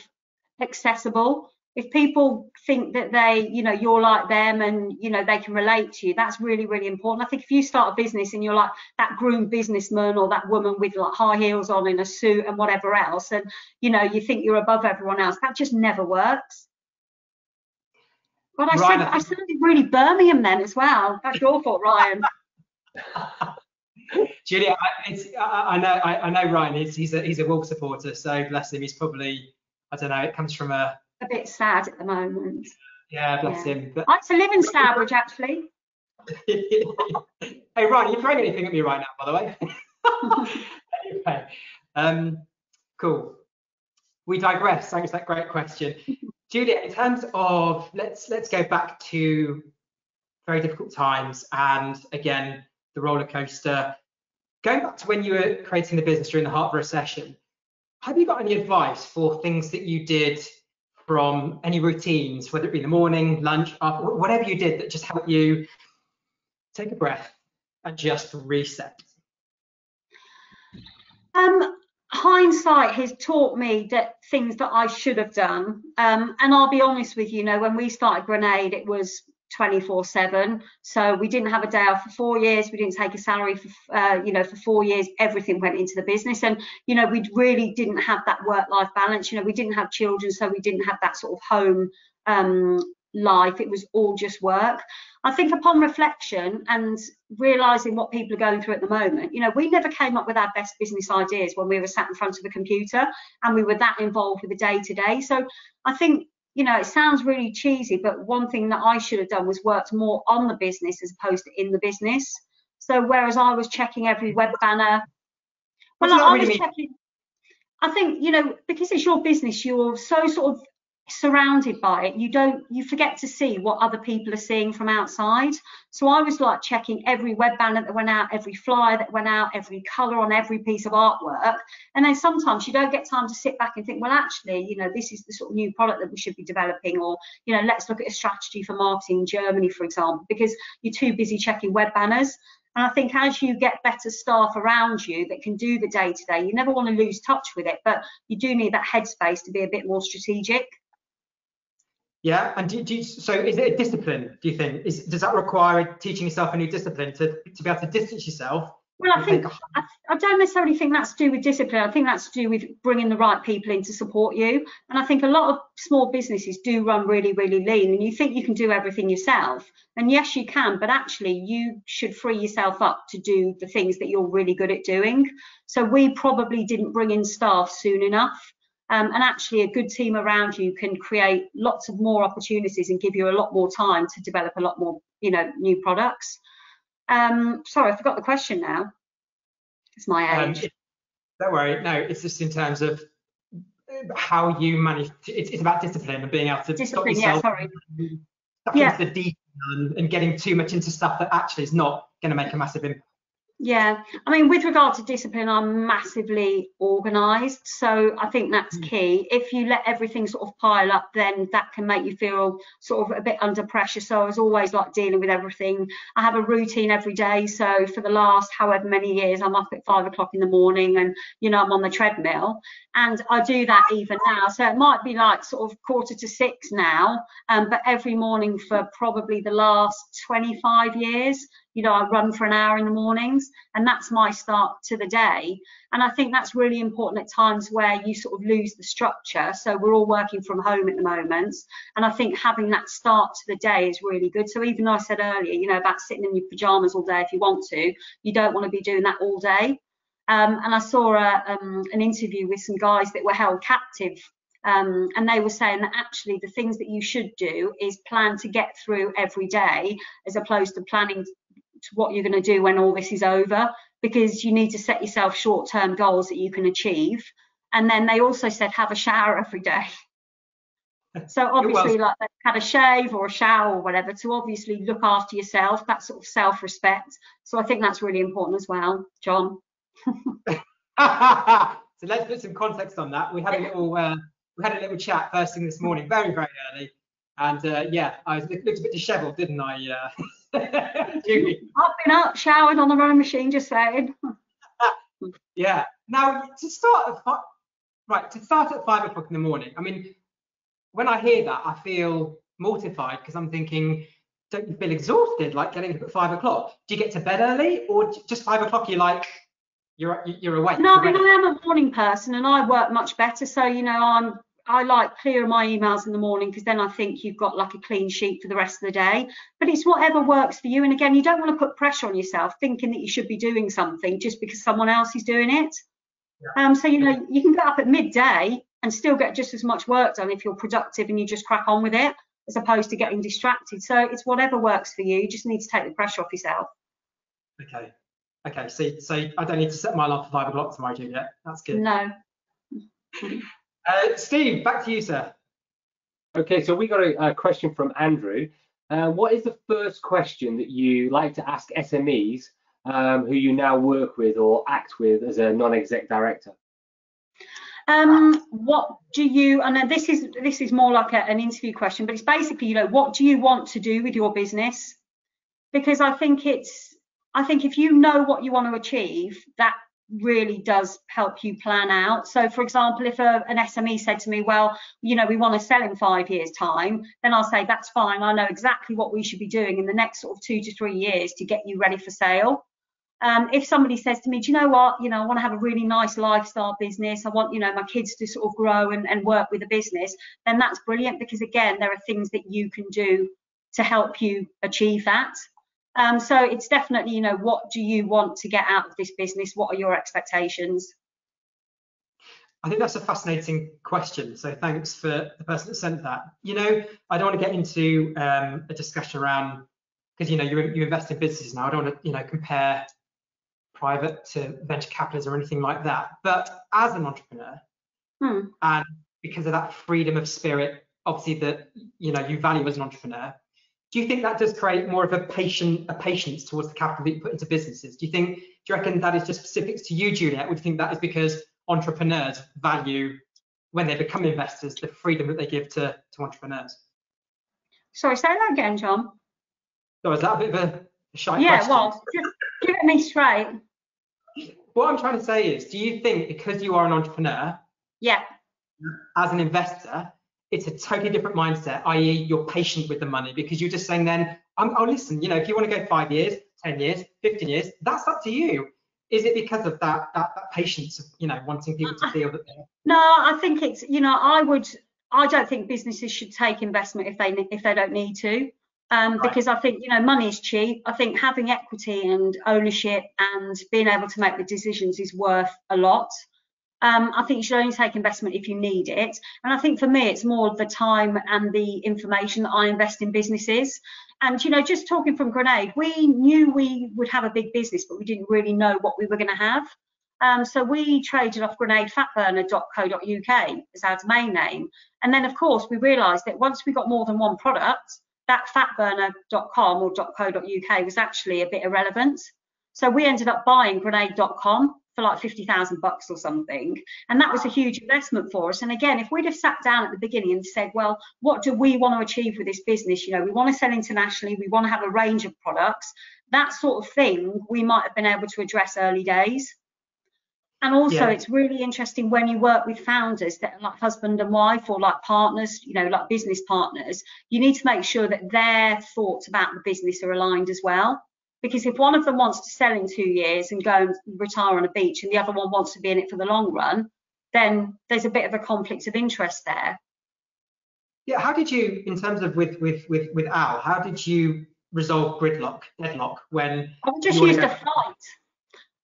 accessible. If people think that you're like them and, you know, they can relate to you, that's really, really important. I think if you start a business and you're like that groomed businessman or that woman with like high heels on in a suit and whatever else, and, you know, you think you're above everyone else, that just never works. But I sounded really Birmingham then as well. That's your fault, Ryan. Julia, I know Ryan. He's a Wolves supporter, so bless him. He's probably, I don't know. It comes from a bit sad at the moment. Yeah, bless him. But I used to live in Stourbridge, actually. Hey, Ryan, you're throwing anything at me right now, by the way. Okay. Cool. We digress. Thanks for that great question. Juliet, in terms of, let's go back to very difficult times, and again, the roller coaster. Going back to when you were creating the business during the heart of a recession, have you got any advice for things that you did, from any routines, whether it be the morning, lunch, after, whatever you did that just helped you take a breath and just reset? Hindsight has taught me that things that I should have done, and I'll be honest with you, when we started Grenade, it was 24/7, so we didn't have a day off for 4 years. We didn't take a salary for for 4 years. Everything went into the business, and we really didn't have that work-life balance. We didn't have children, so we didn't have that sort of home life. It was all just work. I think upon reflection and realizing what people are going through at the moment, we never came up with our best business ideas when we were sat in front of a computer and we were that involved with the day-to-day. So I think, it sounds really cheesy, but one thing that I should have done was worked more on the business as opposed to in the business. So whereas I was checking every web banner, I think, because it's your business, you're so sort of surrounded by it, you forget to see what other people are seeing from outside. So I was like checking every web banner that went out, every flyer that went out, every color on every piece of artwork, and then sometimes you don't get time to sit back and think, well, actually, this is the sort of new product that we should be developing, or let's look at a strategy for marketing in Germany, for example, because you're too busy checking web banners. And I think as you get better staff around you that can do the day-to-day, you never want to lose touch with it, but you do need that headspace to be a bit more strategic. Yeah, and so is it a discipline, do you think? Does that require teaching yourself a new discipline to be able to distance yourself? Well, I don't necessarily think that's to do with discipline. I think that's to do with bringing the right people in to support you. And I think a lot of small businesses do run really, really lean, and you think you can do everything yourself. And yes, you can, but actually you should free yourself up to do the things that you're really good at doing. So we probably didn't bring in staff soon enough. And actually a good team around you can create lots of more opportunities and give you a lot more time to develop a lot more, new products. Sorry, I forgot the question now. It's my age. Don't worry. No, it's just in terms of how you manage. It's about discipline and being able to stop yourself. Into the detail and getting too much into stuff that actually is not going to make a massive impact. Yeah, I mean, with regard to discipline, I'm massively organised, so I think that's key. If you let everything sort of pile up, then that can make you feel sort of a bit under pressure. So I was always like dealing with everything. I have a routine every day, so for the last however many years, I'm up at 5 o'clock in the morning, and I'm on the treadmill, and I do that even now. So it might be like sort of 5:45 now, but every morning for probably the last 25 years. I run for an hour in the mornings, and that's my start to the day. And I think that's really important at times where you sort of lose the structure. So we're all working from home at the moment, and I think having that start to the day is really good. So even though I said earlier, about sitting in your pajamas all day if you want to, you don't want to be doing that all day. And I saw an interview with some guys that were held captive. And they were saying that actually the things that you should do is plan to get through every day, as opposed to planning to what you're going to do when all this is over, because you need to set yourself short-term goals that you can achieve. And then they also said have a shower every day. So obviously like they've had a shave or a shower or whatever to obviously look after yourself, that sort of self-respect. So I think that's really important as well, John. So let's put some context on that. We had a little chat first thing this morning, very, very early. And I looked a bit dishevelled, didn't I? I've been up, showered on the rowing machine, just saying. Yeah. Now to start at 5 o'clock in the morning. I mean, when I hear that, I feel mortified, because I'm thinking, don't you feel exhausted, like getting up at 5 o'clock? Do you get to bed early, or just 5 o'clock? You're awake? No, I mean, I am a morning person, and I work much better. So I like clearing my emails in the morning, because then I think you've got like a clean sheet for the rest of the day. But it's whatever works for you. And again, you don't want to put pressure on yourself thinking that you should be doing something just because someone else is doing it. Yeah. So you can get up at midday and still get just as much work done if you're productive and you just crack on with it, as opposed to getting distracted. So it's whatever works for you. You just need to take the pressure off yourself. Okay. So I don't need to set my alarm for 5 o'clock tomorrow, Juliet. That's good. No. Steve, back to you, sir. Okay, so we got a question from Andrew. What is the first question that you like to ask SMEs who you now work with or act with as a non-exec director? What do you, and this is more like an interview question, but it's basically, what do you want to do with your business? Because I think I think if you know what you want to achieve, that really does help you plan out. So for example, if an SME said to me, well, you know, we want to sell in 5 years time, then I'll say that's fine, I know exactly what we should be doing in the next sort of 2 to 3 years to get you ready for sale. If somebody says to me, do you know what, you know, I want to have a really nice lifestyle business, I want, you know, my kids to sort of grow and work with a business, then that's brilliant, because again, there are things that you can do to help you achieve that. So it's definitely, you know, what do you want to get out of this business? What are your expectations? I think that's a fascinating question. So thanks for the person that sent that. You know, I don't want to get into a discussion around, because, you know, you invest in businesses now. I don't want to, you know, compare private to venture capitalism or anything like that. But as an entrepreneur, and because of that freedom of spirit, obviously, that, you know, you value as an entrepreneur, do you think that does create more of a patience towards the capital that you put into businesses? Do you reckon that is just specific to you, Juliet? Or do you think that is because entrepreneurs value, when they become investors, the freedom that they give to entrepreneurs? Sorry, say that again, John. So is that a bit of a shy question? Yeah, well, just give it me straight. What I'm trying to say is, do you think because you are an entrepreneur, as an investor, it's a totally different mindset, i.e. you're patient with the money, because you're just saying then, oh, listen, you know, if you want to go 5 years, 10 years, 15 years, that's up to you. Is it because of that patience of, you know, wanting people to feel that they're... No, I think it's, you know, I don't think businesses should take investment if they don't need to. Because I think, you know, money is cheap. I think having equity and ownership and being able to make the decisions is worth a lot. I think you should only take investment if you need it. And I think for me, it's more the time and the information that I invest in businesses. And, you know, just talking from Grenade, we knew we would have a big business, but we didn't really know what we were going to have. So we traded off grenadefatburner.co.uk as our domain name. And then, of course, we realised that once we got more than one product, that fatburner.com or .co.uk was actually a bit irrelevant. So we ended up buying grenade.com for like 50,000 bucks or something. And that was a huge investment for us. And again, if we'd have sat down at the beginning and said, well, what do we want to achieve with this business? You know, we want to sell internationally, we want to have a range of products, that sort of thing, we might have been able to address early days. And also, it's really interesting when you work with founders that are like husband and wife, or like partners, you know, like business partners, you need to make sure that their thoughts about the business are aligned as well. Because if one of them wants to sell in 2 years and go and retire on a beach, and the other one wants to be in it for the long run, then there's a bit of a conflict of interest there. Yeah, how did you, in terms of with Al, how did you resolve deadlock when... We just used to fight.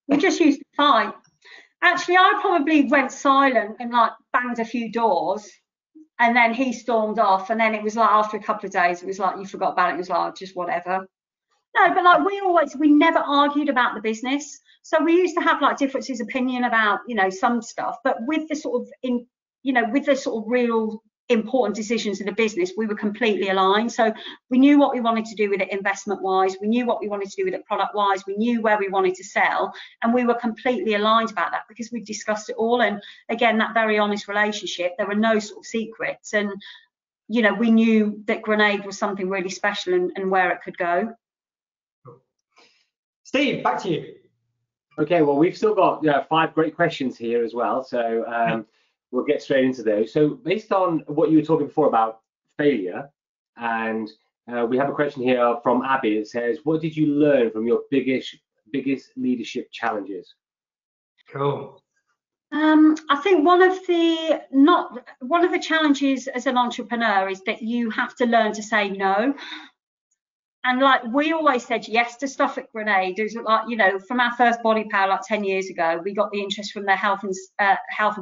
We just used to fight. Actually, I probably went silent and like banged a few doors, and then he stormed off. And then it was like after a couple of days, it was like you forgot about it. It was like just whatever. No, but like we never argued about the business. So we used to have like differences of opinion about, you know, some stuff, but with the sort of real important decisions in the business, we were completely aligned. So we knew what we wanted to do with it investment wise, we knew what we wanted to do with it product wise, we knew where we wanted to sell, and we were completely aligned about that because we discussed it all. And again, that very honest relationship, there were no sort of secrets, and you know, we knew that Grenade was something really special and where it could go. Steve, back to you. Okay, well, we've still got 5 great questions here as well, so we'll get straight into those. So based on what you were talking before about failure, and we have a question here from Abby. It says, what did you learn from your biggest leadership challenges? Cool. I think one of the challenges as an entrepreneur is that you have to learn to say no. And like we always said yes to stuff at Grenade. It was like, you know, from our first body power like 10 years ago, we got the interest from their health and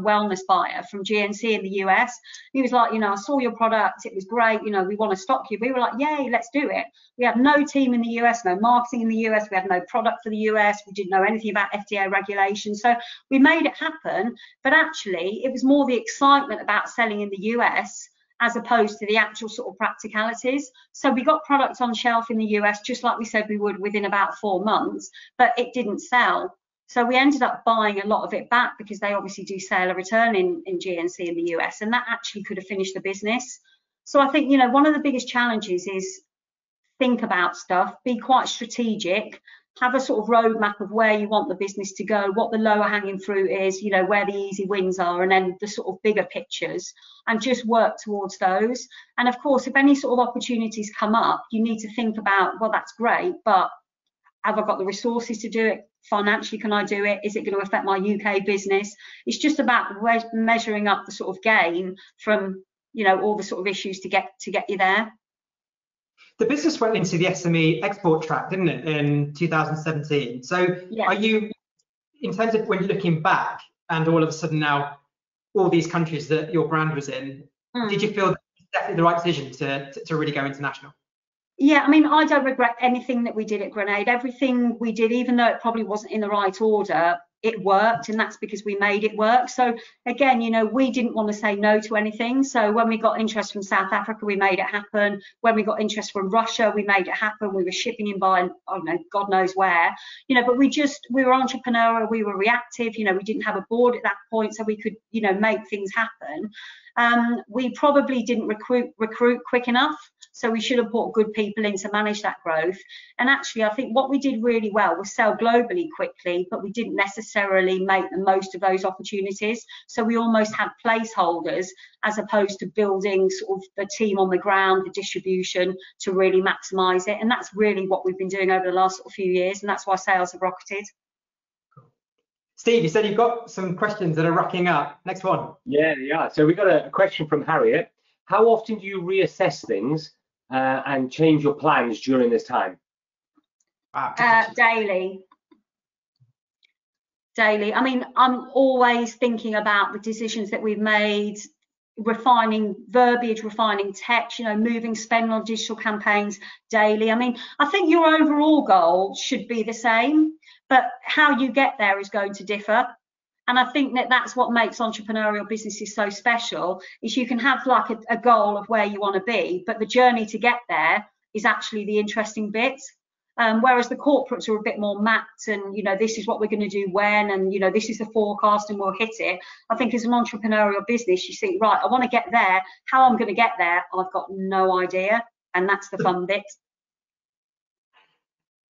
wellness buyer from GNC in the US. He was like, you know, I saw your product, it was great, you know, we want to stock you. We were like, yay, let's do it. We had no team in the US, no marketing in the US, we had no product for the US, we didn't know anything about FDA regulations. So we made it happen, but actually it was more the excitement about selling in the US as opposed to the actual sort of practicalities. So we got products on shelf in the US, just like we said we would, within about 4 months, but it didn't sell. So we ended up buying a lot of it back because they obviously do sale a return in GNC in the US, and that actually could have finished the business. So I think, you know, one of the biggest challenges is think about stuff, be quite strategic, have a sort of roadmap of where you want the business to go, what the lower hanging fruit is, you know, where the easy wins are, and then the sort of bigger pictures, and just work towards those. And of course, if any sort of opportunities come up, you need to think about, well, that's great, but have I got the resources to do it? Financially, can I do it? Is it going to affect my UK business? It's just about measuring up the sort of gain from, you know, all the sort of issues to get you there. The business went into the SME Export Track, didn't it, in 2017? So yeah. Are you, in terms of when you're looking back and all of a sudden now all these countries that your brand was in, did you feel that it was definitely the right decision to really go international? Yeah, I mean, I don't regret anything that we did at Grenade. Everything we did, even though it probably wasn't in the right order, it worked, and that's because we made it work. So again, you know, we didn't want to say no to anything. So when we got interest from South Africa, we made it happen. When we got interest from Russia, we made it happen. We were shipping in by, I don't know, God knows where, you know, but we were entrepreneurial, we were reactive, you know, we didn't have a board at that point, so we could, you know, make things happen. We probably didn't recruit quick enough. So we should have brought good people in to manage that growth. And actually, I think what we did really well was sell globally quickly, but we didn't necessarily make the most of those opportunities. So we almost had placeholders as opposed to building sort of the team on the ground, the distribution to really maximise it. And that's really what we've been doing over the last few years. And that's why sales have rocketed. Steve, you said you've got some questions that are racking up. Next one. Yeah. So we've got a question from Harriet. How often do you reassess things and change your plans during this time? Daily. I mean, I'm always thinking about the decisions that we've made, refining verbiage, refining text, you know, moving spend on digital campaigns daily. I mean, I think your overall goal should be the same, but how you get there is going to differ. And I think that that's what makes entrepreneurial businesses so special, is you can have like a goal of where you want to be, but the journey to get there is actually the interesting bit. Whereas the corporates are a bit more mapped and, you know, this is what we're going to do when, and, you know, this is the forecast and we'll hit it. I think as an entrepreneurial business, you think, right, I want to get there. How I'm going to get there, I've got no idea. And that's the fun bit.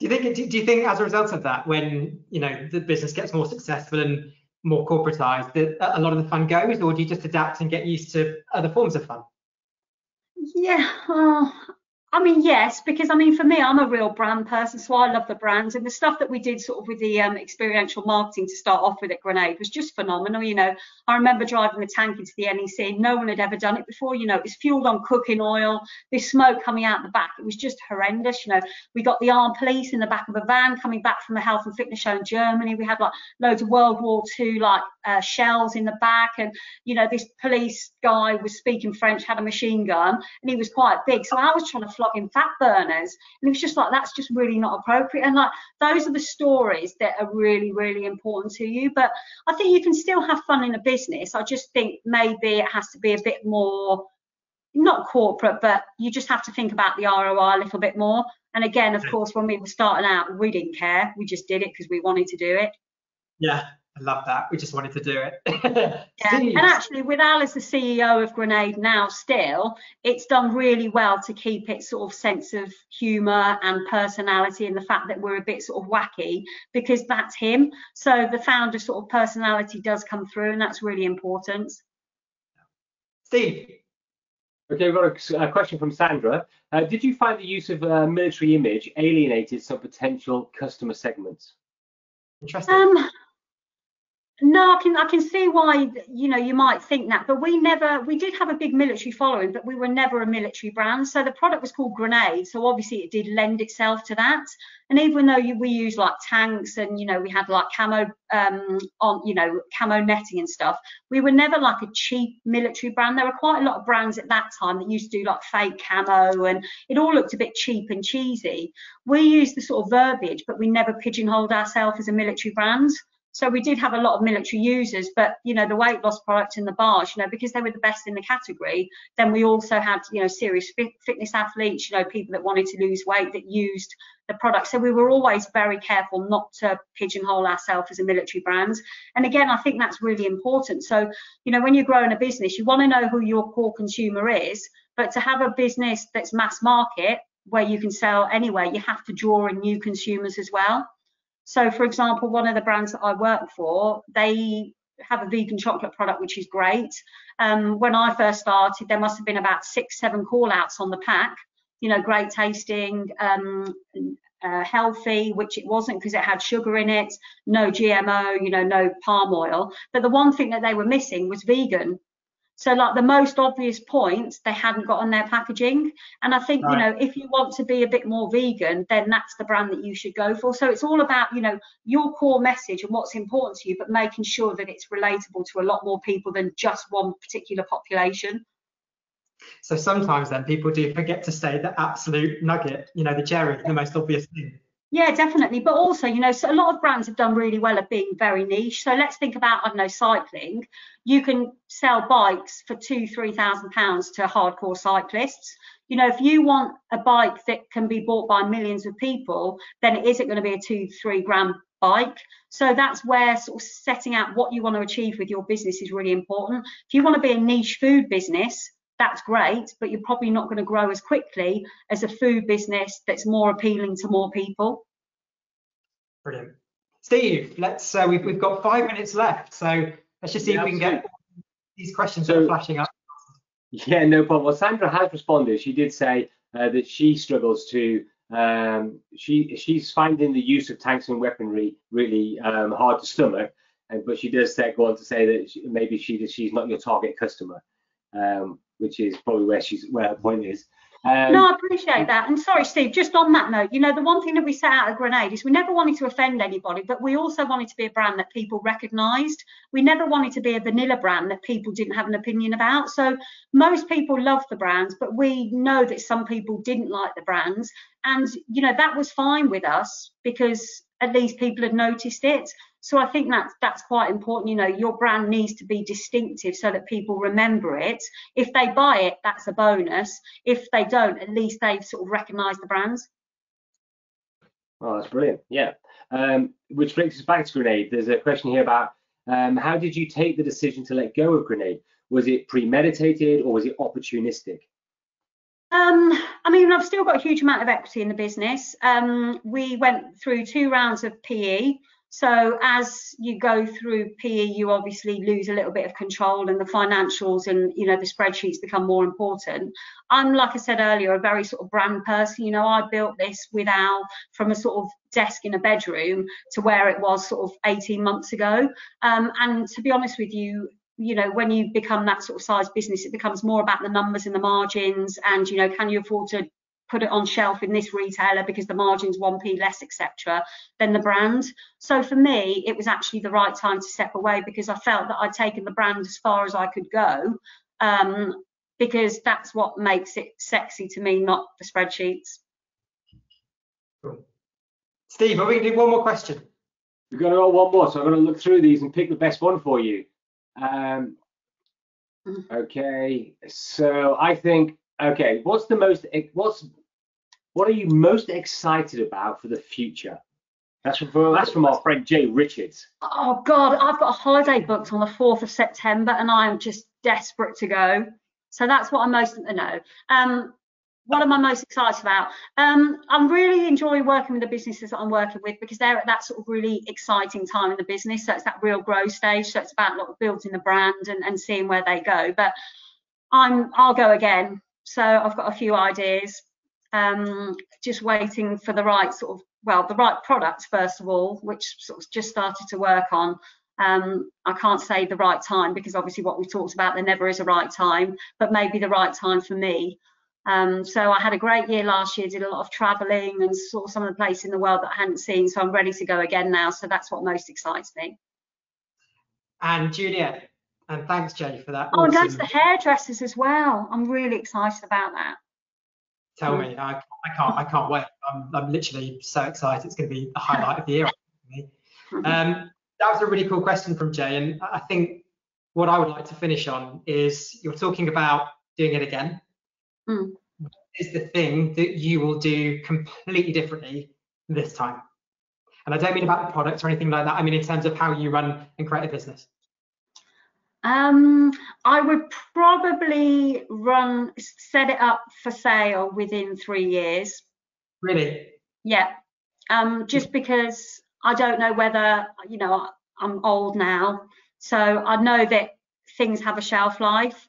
Do you think as a result of that, when, you know, the business gets more successful and more corporatized, that a lot of the fun goes, or do you just adapt and get used to other forms of fun? Yeah, I mean, yes, because I mean, for me, I'm a real brand person, so I love the brands, and the stuff that we did sort of with the experiential marketing to start off with at Grenade was just phenomenal. You know, I remember driving the tank into the NEC. No one had ever done it before. You know, it was fueled on cooking oil, this smoke coming out the back. It was just horrendous. You know, we got the armed police in the back of a van coming back from a health and fitness show in Germany. We had like loads of World War II like shells in the back, and you know, this police guy was speaking French, had a machine gun, and he was quite big. So I was trying to flog him fat burners, and it was just like, that's just really not appropriate. And like, those are the stories that are really, really important to you. But I think you can still have fun in a business. I just think maybe it has to be a bit more, not corporate, but you just have to think about the ROI a little bit more. And again, of course, when we were starting out, we didn't care. We just did it because we wanted to do it. Yeah, I love that. We just wanted to do it. Yeah. And actually, with Al as the CEO of Grenade now still, it's done really well to keep its sort of sense of humour and personality, and the fact that we're a bit sort of wacky, because that's him. So the founder sort of personality does come through, and that's really important. Steve. Okay, we've got a question from Sandra. Did you find the use of military image alienated some potential customer segments? Interesting. No, I can see why, you know, you might think that, but we did have a big military following, but we were never a military brand. So the product was called Grenade, so obviously it did lend itself to that. And even though we use like tanks and, you know, we had like camo camo netting and stuff, we were never like a cheap military brand. There were quite a lot of brands at that time that used to do like fake camo, and it all looked a bit cheap and cheesy. We used the sort of verbiage, but we never pigeonholed ourselves as a military brand. So we did have a lot of military users, but, you know, the weight loss product in the bars, you know, because they were the best in the category, then we also had, you know, serious fitness athletes, you know, people that wanted to lose weight that used the product. So we were always very careful not to pigeonhole ourselves as a military brand. And again, I think that's really important. So, you know, when you're growing a business, you want to know who your core consumer is, but to have a business that's mass market, where you can sell anywhere, you have to draw in new consumers as well. So, for example, one of the brands that I work for, they have a vegan chocolate product, which is great. When I first started, there must have been about 6-7 call outs on the pack, you know, great tasting, healthy, which it wasn't because it had sugar in it, no GMO, you know, no palm oil. But the one thing that they were missing was vegan. So like the most obvious points they hadn't got on their packaging. And I think, you know, if you want to be a bit more vegan, then that's the brand that you should go for. So it's all about, you know, your core message and what's important to you, but making sure that it's relatable to a lot more people than just one particular population. So sometimes then people do forget to say the absolute nugget, you know, the cherry, the most obvious thing. Yeah, definitely. But also, you know, so a lot of brands have done really well at being very niche. So let's think about, I don't know, cycling. You can sell bikes for £2,000-3,000 to hardcore cyclists. You know, if you want a bike that can be bought by millions of people, then it isn't going to be a 2-3 grand bike. So that's where sort of setting out what you want to achieve with your business is really important. If you want to be a niche food business, that's great, but you're probably not going to grow as quickly as a food business that's more appealing to more people. Brilliant. Steve, let's we've got 5 minutes left, so let's just see if we can get these questions that are flashing up. Yeah, no problem. Well, Sandra has responded. She did say that she struggles to she's finding the use of tanks and weaponry really hard to stomach, but she does go on to say that maybe she's not your target customer. Which is probably where her point is. No, I appreciate that. And sorry, Steve, just on that note, you know, the one thing that we set out at Grenade is we never wanted to offend anybody, but we also wanted to be a brand that people recognised. We never wanted to be a vanilla brand that people didn't have an opinion about. So most people love the brands, but we know that some people didn't like the brands. And, you know, that was fine with us because at least people had noticed it. So I think that's quite important. You know, your brand needs to be distinctive so that people remember it. If they buy it, that's a bonus. If they don't, at least they've sort of recognised the brands. Oh, that's brilliant. Yeah. Which brings us back to Grenade. There's a question here about how did you take the decision to let go of Grenade? Was it premeditated or was it opportunistic? I mean, I've still got a huge amount of equity in the business. We went through 2 rounds of PE. So as you go through PE, you obviously lose a little bit of control and the financials and, you know, the spreadsheets become more important. I'm, like I said earlier, a very sort of brand person. You know, I built this from a sort of desk in a bedroom to where it was sort of 18 months ago. And to be honest with you, you know, when you become that sort of size business, it becomes more about the numbers and the margins and, you know, can you afford to put it on shelf in this retailer because the margin's 1p less, etc., than the brand. So for me, it was actually the right time to step away because I felt that I'd taken the brand as far as I could go, because that's what makes it sexy to me, not the spreadsheets. Cool. Steve, are we going to do one more question? We've got to go one more, so I'm going to look through these and pick the best one for you. Okay, so I think, okay, what are you most excited about for the future? That's from our friend Jay Richards. Oh God, I've got a holiday booked on the 4th of September and I am just desperate to go. So that's what I'm most, what am I most excited about? I'm really enjoying working with the businesses that I'm working with because they're at that sort of really exciting time in the business. So it's that real growth stage. So it's about building the brand and seeing where they go. But I'll go again. So I've got a few ideas. Just waiting for the right sort of, well, the right products first of all, which sort of just started to work on. I can't say the right time because obviously what we've talked about, there never is a right time, but maybe the right time for me. So I had a great year last year, did a lot of traveling and saw some of the places in the world that I hadn't seen. So I'm ready to go again now. So that's what most excites me. And Juliet, and thanks Jay for that. Oh, and that's the hairdressers as well. I'm really excited about that. Tell me, I can't wait. I'm literally so excited. It's going to be the highlight of the year for me. That was a really cool question from Jay, and I think what I would like to finish on is you're talking about doing it again. What is the thing that you will do completely differently this time? And I don't mean about the products or anything like that. I mean in terms of how you run and create a business. I would probably set it up for sale within 3 years. Really? Yeah. Just because I don't know whether, you know, I'm old now, so I know that things have a shelf life.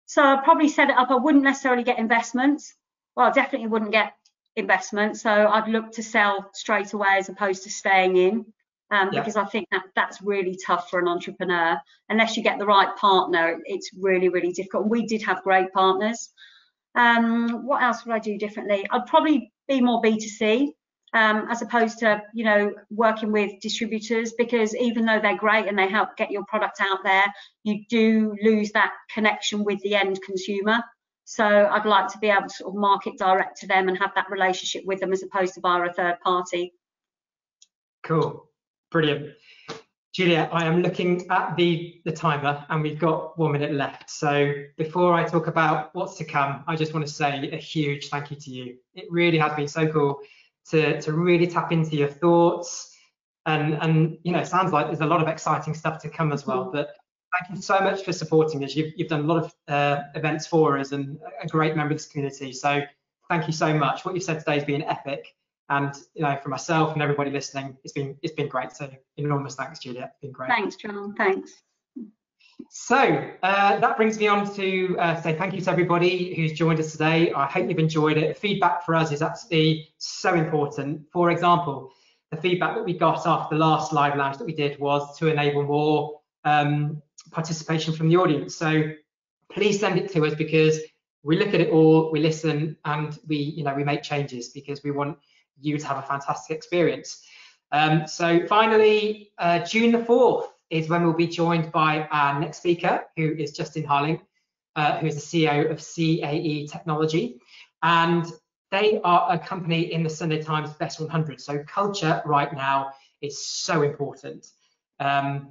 So I'd probably set it up. I wouldn't necessarily get investments. Well, I definitely wouldn't get investment. So I'd look to sell straight away as opposed to staying in. Because I think that's really tough for an entrepreneur. Unless you get the right partner, it's really, really difficult. We did have great partners. What else would I do differently? I'd probably be more B2C as opposed to, you know, working with distributors, because even though they're great and they help get your product out there, you do lose that connection with the end consumer. So I'd like to be able to sort of market direct to them and have that relationship with them as opposed to via a third party. Cool. Brilliant. Juliet, I am looking at the timer and we've got 1 minute left. So before I talk about what's to come, I just want to say a huge thank you to you. It really has been so cool to really tap into your thoughts. And you know, it sounds like there's a lot of exciting stuff to come as well. But thank you so much for supporting us. You've done a lot of events for us and a great member of this community. So thank you so much. What you've said today has been epic. And you know, for myself and everybody listening, it's been great. So enormous thanks, Juliet. It's been great. Thanks, John. Thanks. So that brings me on to say thank you to everybody who's joined us today. I hope you've enjoyed it. Feedback for us is absolutely so important. For example, the feedback that we got after the last live lounge that we did was to enable more participation from the audience. So please send it to us, because we look at it all, we listen, and we make changes because we want you to have a fantastic experience. So finally, June the 4th is when we'll be joined by our next speaker, who is Justin Harling, who is the CEO of CAE Technology. And they are a company in the Sunday Times Best 100. So culture right now is so important. It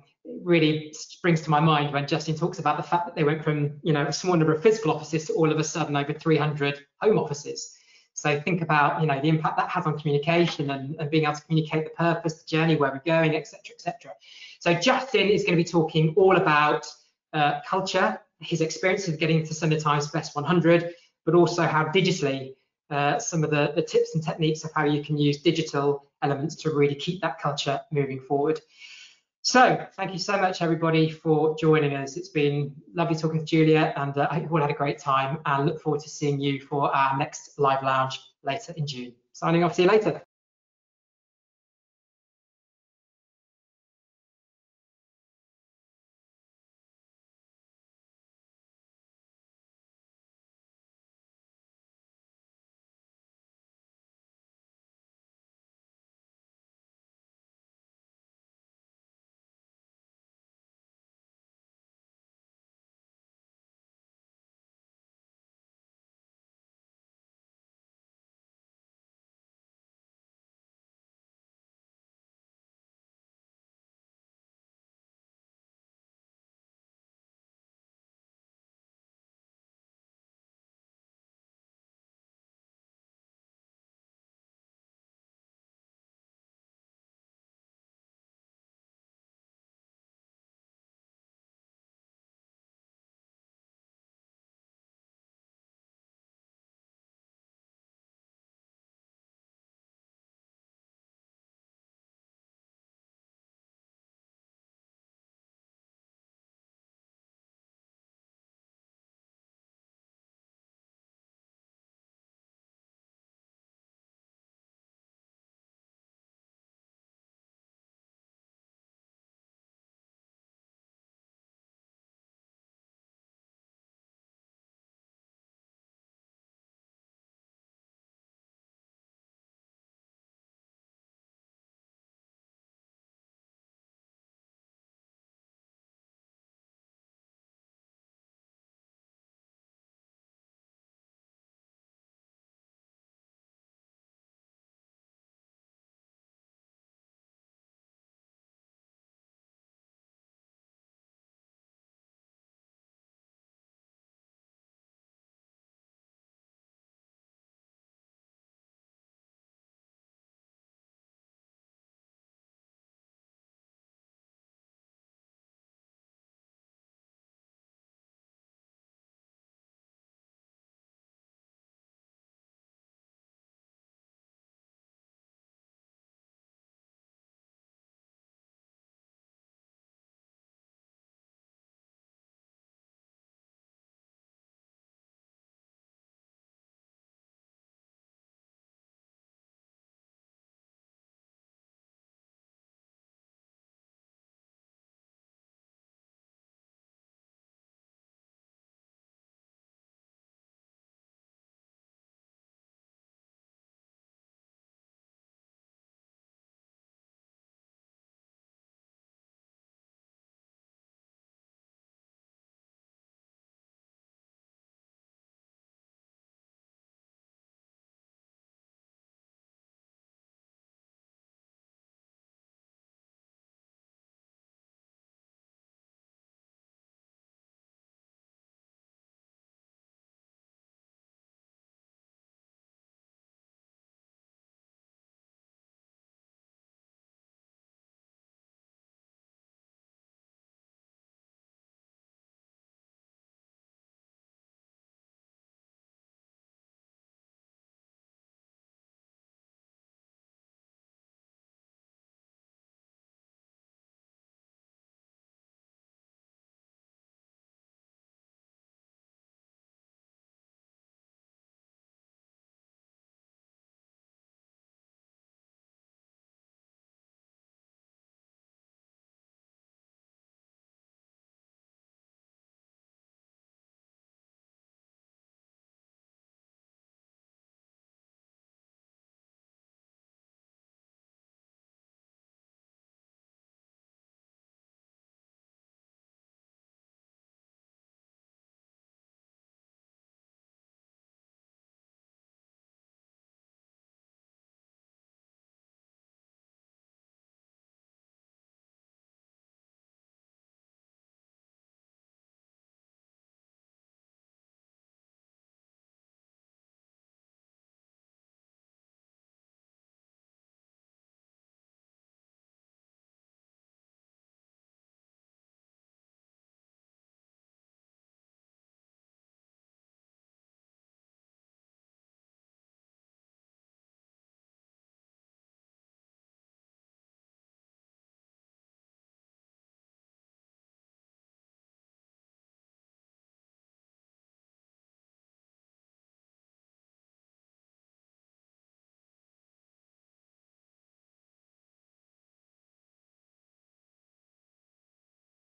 really springs to my mind when Justin talks about the fact that they went from, you know, a small number of physical offices to all of a sudden over 300 home offices. So think about, you know, the impact that has on communication and being able to communicate the purpose, the journey, where we're going, etc., etc. So Justin is going to be talking all about culture, his experience of getting to Sunday Times Best 100, but also how digitally some of the tips and techniques of how you can use digital elements to really keep that culture moving forward. So thank you so much, everybody, for joining us. It's been lovely talking to Juliet, and I hope you all had a great time, and look forward to seeing you for our next live lounge later in June. Signing off, see you later.